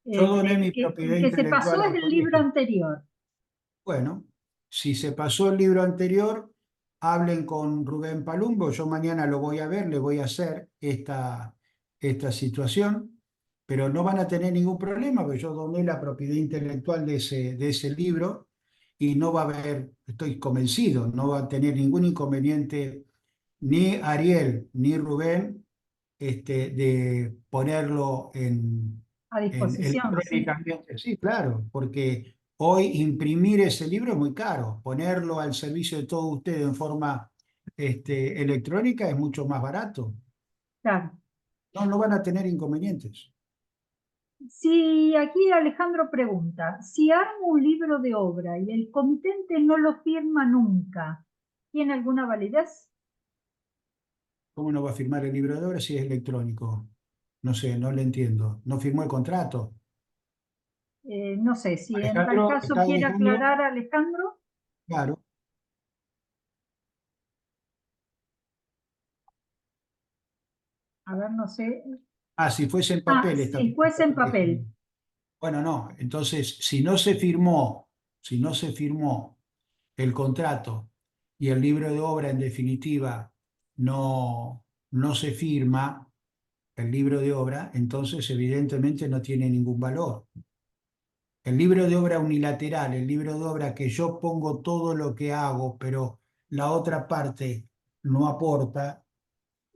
Yo doné mi propiedad El que se pasó intelectual es al el libro colegio. anterior. Bueno, si se pasó el libro anterior, hablen con Rubén Palumbo. Yo mañana lo voy a ver, le voy a hacer esta situación, pero no van a tener ningún problema, porque yo doné la propiedad intelectual de ese libro y no va a haber, estoy convencido, no va a tener ningún inconveniente ni Ariel ni Rubén de ponerlo A disposición, sí. electrónicamente. Sí, claro, porque hoy imprimir ese libro es muy caro. Ponerlo al servicio de todos ustedes en forma electrónica es mucho más barato. Claro. No, no van a tener inconvenientes. Si aquí Alejandro pregunta, si armo un libro de obra y el comitente no lo firma nunca, ¿tiene alguna validez? ¿Cómo no va a firmar el libro de obra si es electrónico? No sé, no le entiendo. ¿No firmó el contrato? No sé, si en tal Alejandro, caso ¿está quiere Alejandro? aclarar Alejandro, Claro. a ver, no sé. Ah, si fuese en Ah, papel esta sí, juez pregunta, en Alejandro. papel. Bueno, no, entonces, si no se firmó el contrato y el libro de obra en definitiva no se firma, el libro de obra, entonces evidentemente no tiene ningún valor. El libro de obra unilateral, el libro de obra que yo pongo todo lo que hago, pero la otra parte no aporta,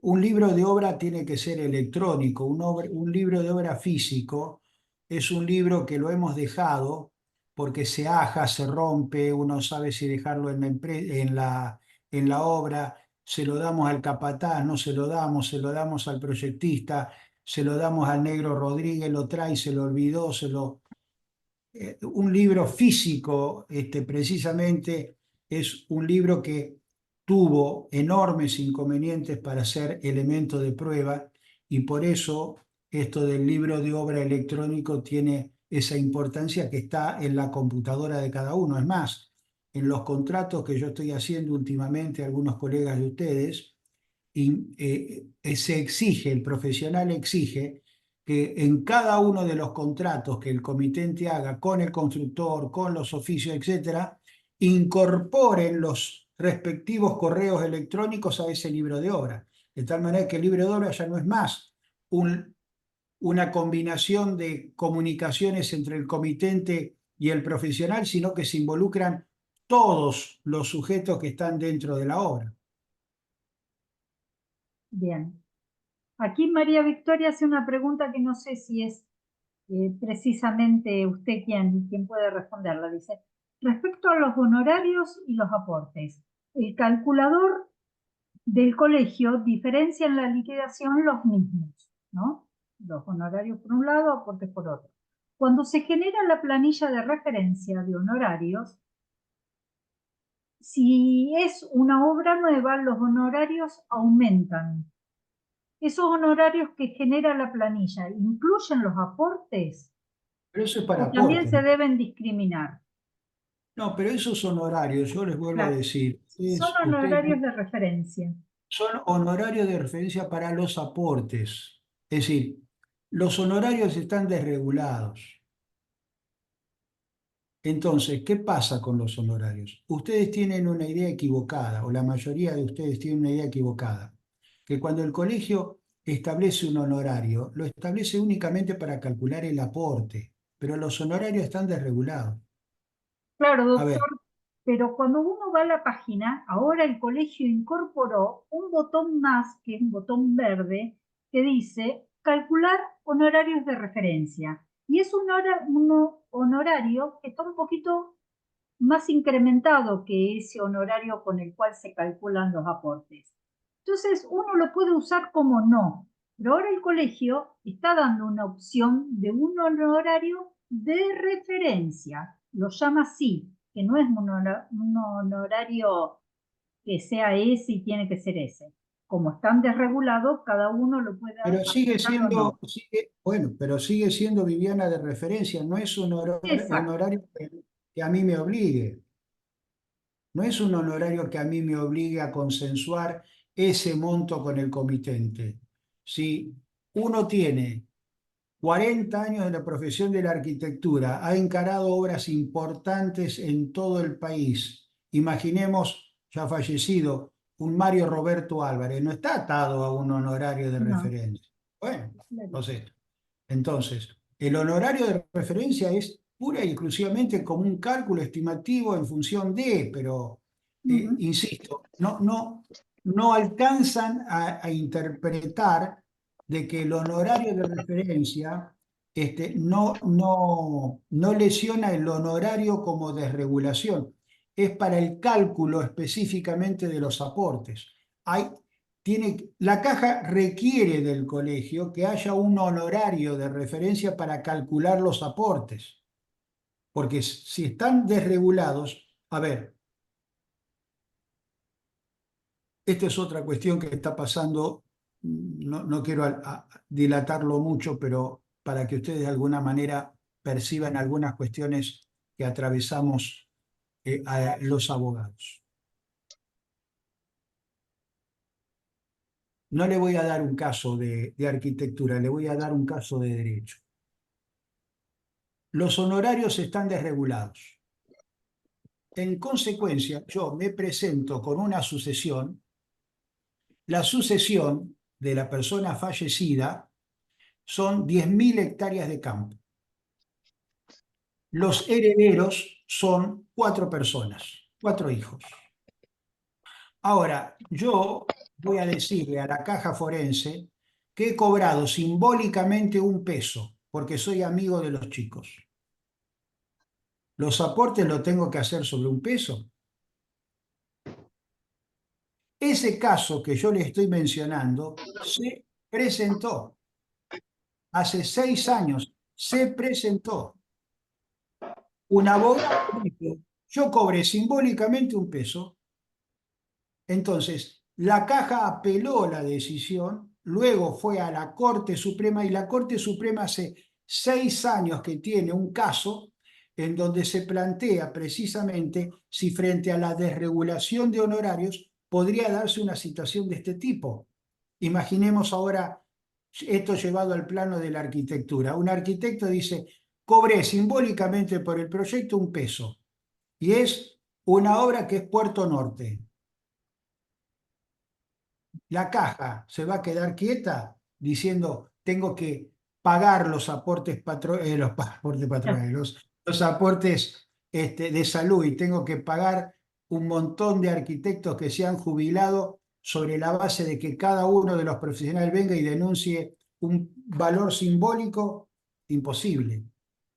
un libro de obra tiene que ser electrónico, un libro de obra físico es un libro que lo hemos dejado porque se aja, se rompe, uno sabe si dejarlo en la obra, se lo damos al capataz, no se lo damos al proyectista, se lo damos al negro Rodríguez, lo trae, se lo olvidó, un libro físico, precisamente es un libro que tuvo enormes inconvenientes para ser elemento de prueba y por eso esto del libro de obra electrónico tiene esa importancia que está en la computadora de cada uno. Es más, en los contratos que yo estoy haciendo últimamente, algunos colegas de ustedes, se exige, el profesional exige que en cada uno de los contratos que el comitente haga con el constructor, con los oficios, etcétera, incorporen los respectivos correos electrónicos a ese libro de obra. De tal manera que el libro de obra ya no es más un- una combinación de comunicaciones entre el comitente y el profesional, sino que se involucran todos los sujetos que están dentro de la obra. Bien. Aquí María Victoria hace una pregunta que no sé si es precisamente usted quien puede responderla. Dice, respecto a los honorarios y los aportes, el calculador del colegio diferencia en la liquidación los mismos, ¿no? Los honorarios por un lado, aportes por otro. Cuando se genera la planilla de referencia de honorarios, si es una obra nueva, los honorarios aumentan. Esos honorarios que genera la planilla, ¿incluyen los aportes Pero eso es para o también aporte. se deben discriminar? No, pero esos son horarios, yo les vuelvo a Claro, decir, son ustedes honorarios de referencia. son honorarios de referencia para los aportes. Es decir, los honorarios están desregulados. Entonces, ¿qué pasa con los honorarios? Ustedes tienen una idea equivocada, o la mayoría de ustedes tienen una idea equivocada, que cuando el colegio establece un honorario, lo establece únicamente para calcular el aporte, pero los honorarios están desregulados. Claro, A ver, doctor, pero cuando uno va a la página, ahora el colegio incorporó un botón más, que es un botón verde, que dice calcular honorarios de referencia. Y es un honorario que está un poquito más incrementado que ese honorario con el cual se calculan los aportes. Entonces, uno lo puede usar como no, pero ahora el colegio está dando una opción de un honorario de referencia, lo llama así, que no es un honorario que sea ese y tiene que ser ese. Como están desregulados, cada uno lo puede pero sigue aplicar o no. siendo, bueno, pero sigue siendo Viviana de referencia, no es un Exacto. honorario que a mí me obligue. No es un honorario que a mí me obligue a consensuar ese monto con el comitente. Si uno tiene 40 años de la profesión de la arquitectura, ha encarado obras importantes en todo el país. Imaginemos, ya fallecido, un Mario Roberto Álvarez, no está atado a un honorario de No, referencia. Bueno, claro. entonces, el honorario de referencia es pura y exclusivamente como un cálculo estimativo en función de, pero Ujú, insisto, no alcanzan a interpretar de que el honorario de referencia no lesiona el honorario como desregulación. Es para el cálculo específicamente de los aportes. Hay, la caja requiere del colegio que haya un honorario de referencia para calcular los aportes, porque si están desregulados, a ver, esta es otra cuestión que está pasando, no quiero dilatarlo mucho, pero para que ustedes de alguna manera perciban algunas cuestiones que atravesamos a los abogados. No le voy a dar un caso de arquitectura, le voy a dar un caso de derecho. Los honorarios están desregulados. En consecuencia, yo me presento con una sucesión. La sucesión de la persona fallecida son 10.000 hectáreas de campo. Los herederos son 4 personas, 4 hijos. Ahora, yo voy a decirle a la caja forense que he cobrado simbólicamente un peso porque soy amigo de los chicos. ¿Los aportes lo tengo que hacer sobre un peso? Ese caso que yo le estoy mencionando se presentó hace 6 años, se presentó. Un abogado dijo, yo cobré simbólicamente un peso. Entonces, la caja apeló la decisión, luego fue a la Corte Suprema y la Corte Suprema hace 6 años que tiene un caso en donde se plantea precisamente si frente a la desregulación de honorarios podría darse una situación de este tipo. Imaginemos ahora esto llevado al plano de la arquitectura. Un arquitecto dice, cobré simbólicamente por el proyecto un peso y es una obra que es Puerto Norte. La caja se va a quedar quieta diciendo, tengo que pagar los aportes, aportes patronales, los aportes de salud y tengo que pagar un montón de arquitectos que se han jubilado sobre la base de que cada uno de los profesionales venga y denuncie un valor simbólico imposible.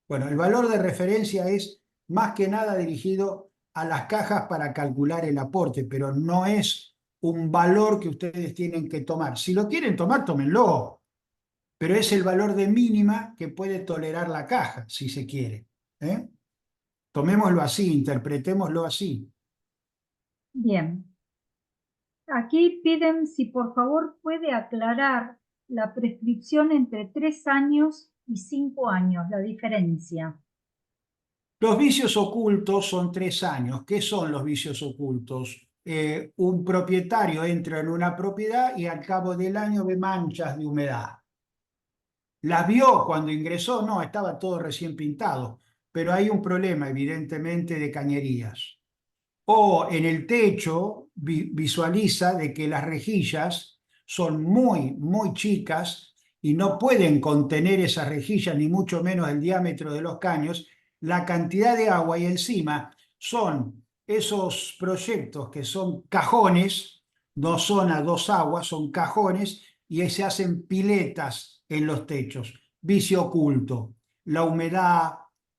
Bueno, el valor de referencia es más que nada dirigido a las cajas para calcular el aporte, pero no es un valor que ustedes tienen que tomar. Si lo quieren tomar, tómenlo, pero es el valor de mínima que puede tolerar la caja, si se quiere. ¿Eh? Tomémoslo así, interpretémoslo así. bien. Aquí piden si por favor puede aclarar la prescripción entre 3 años y 5 años, la diferencia. Los vicios ocultos son 3 años. ¿Qué son los vicios ocultos? Un propietario entra en una propiedad y al cabo del año ve manchas de humedad. ¿Las vio cuando ingresó? No, estaba todo recién pintado, pero hay un problema evidentemente de cañerías. O en el techo visualiza de que las rejillas son muy chicas y no pueden contener esas rejillas, ni mucho menos el diámetro de los caños, la cantidad de agua y encima son esos proyectos que son cajones, no son a dos aguas, son cajones y se hacen piletas en los techos. Vicio oculto, la humedad,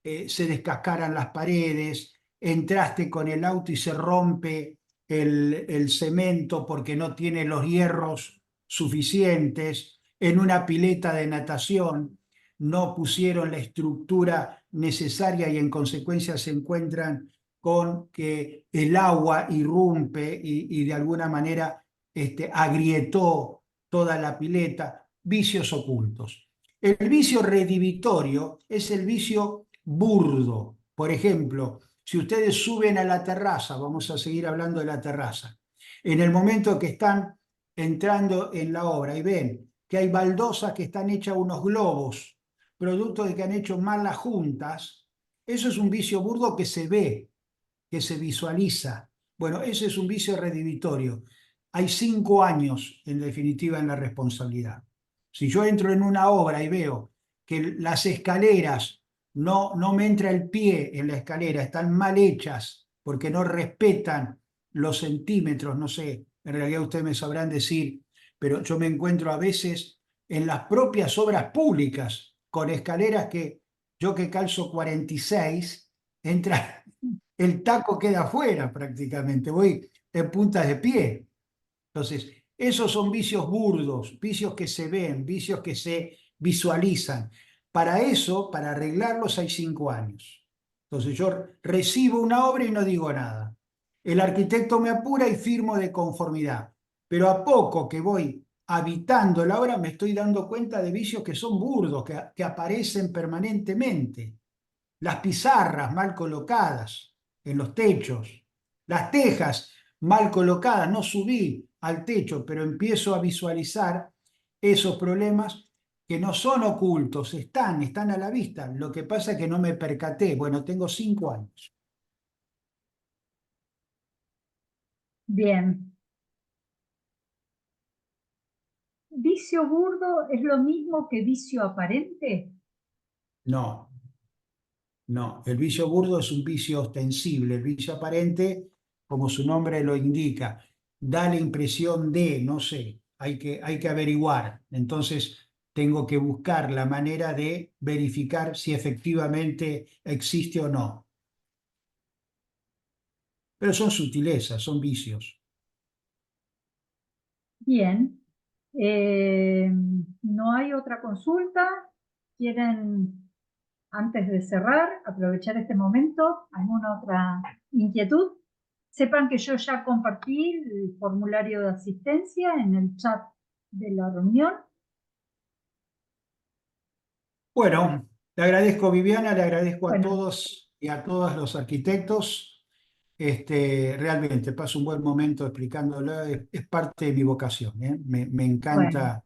se descascaran las paredes, entraste con el auto y se rompe el cemento porque no tiene los hierros suficientes, en una pileta de natación no pusieron la estructura necesaria y en consecuencia se encuentran con que el agua irrumpe y de alguna manera agrietó toda la pileta, vicios ocultos. El vicio redivitorio es el vicio burdo. Por ejemplo, si ustedes suben a la terraza, vamos a seguir hablando de la terraza, en el momento que están entrando en la obra y ven que hay baldosas que están hechas unos globos, producto de que han hecho mal las juntas, eso es un vicio burdo que se ve, que se visualiza. Bueno, ese es un vicio redivitorio. Hay 5 años, en definitiva, en la responsabilidad. Si yo entro en una obra y veo que las escaleras, no me entra el pie en la escalera, están mal hechas porque no respetan los centímetros, no sé, en realidad ustedes me sabrán decir, pero yo me encuentro a veces en las propias obras públicas con escaleras que yo que calzo 46, entra, el taco queda afuera prácticamente, voy en puntas de pie. Entonces, esos son vicios burdos, vicios que se ven, vicios que se visualizan. Para eso, para arreglarlos, hay 5 años. Entonces, yo recibo una obra y no digo nada. El arquitecto me apura y firmo de conformidad. Pero a poco que voy habitando la obra, me estoy dando cuenta de vicios que son burdos, que aparecen permanentemente. Las pizarras mal colocadas en los techos, las tejas mal colocadas, no subí al techo, pero empiezo a visualizar esos problemas que no son ocultos, están a la vista. Lo que pasa es que no me percaté. Bueno, tengo 5 años. Bien. ¿Vicio burdo es lo mismo que vicio aparente? No, no. El vicio burdo es un vicio ostensible. El vicio aparente, como su nombre lo indica, da la impresión de, no sé, hay que averiguar. Entonces, tengo que buscar la manera de verificar si efectivamente existe o no. Pero son sutilezas, son vicios. Bien. ¿No hay otra consulta? ¿Quieren, antes de cerrar, aprovechar este momento? ¿Alguna otra inquietud? Sepan que yo ya compartí el formulario de asistencia en el chat de la reunión. Bueno, le agradezco, Viviana, le agradezco a Bueno, todos y a todos los arquitectos. Realmente paso un buen momento explicándolo, es parte de mi vocación, ¿eh? Me bueno. encanta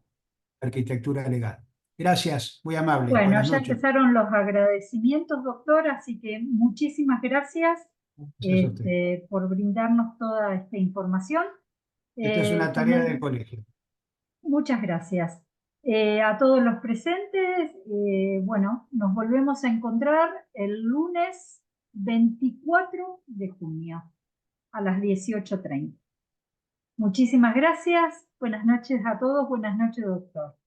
la arquitectura legal. Gracias, muy amable. Bueno, Buenas ya noches. empezaron los agradecimientos, doctor, así que muchísimas gracias Gracias a usted. por brindarnos toda esta información. Esta es una tarea del colegio. Muchas gracias. A todos los presentes, bueno, nos volvemos a encontrar el lunes 24 de junio a las 18:30. Muchísimas gracias. Buenas noches a todos. Buenas noches, doctor.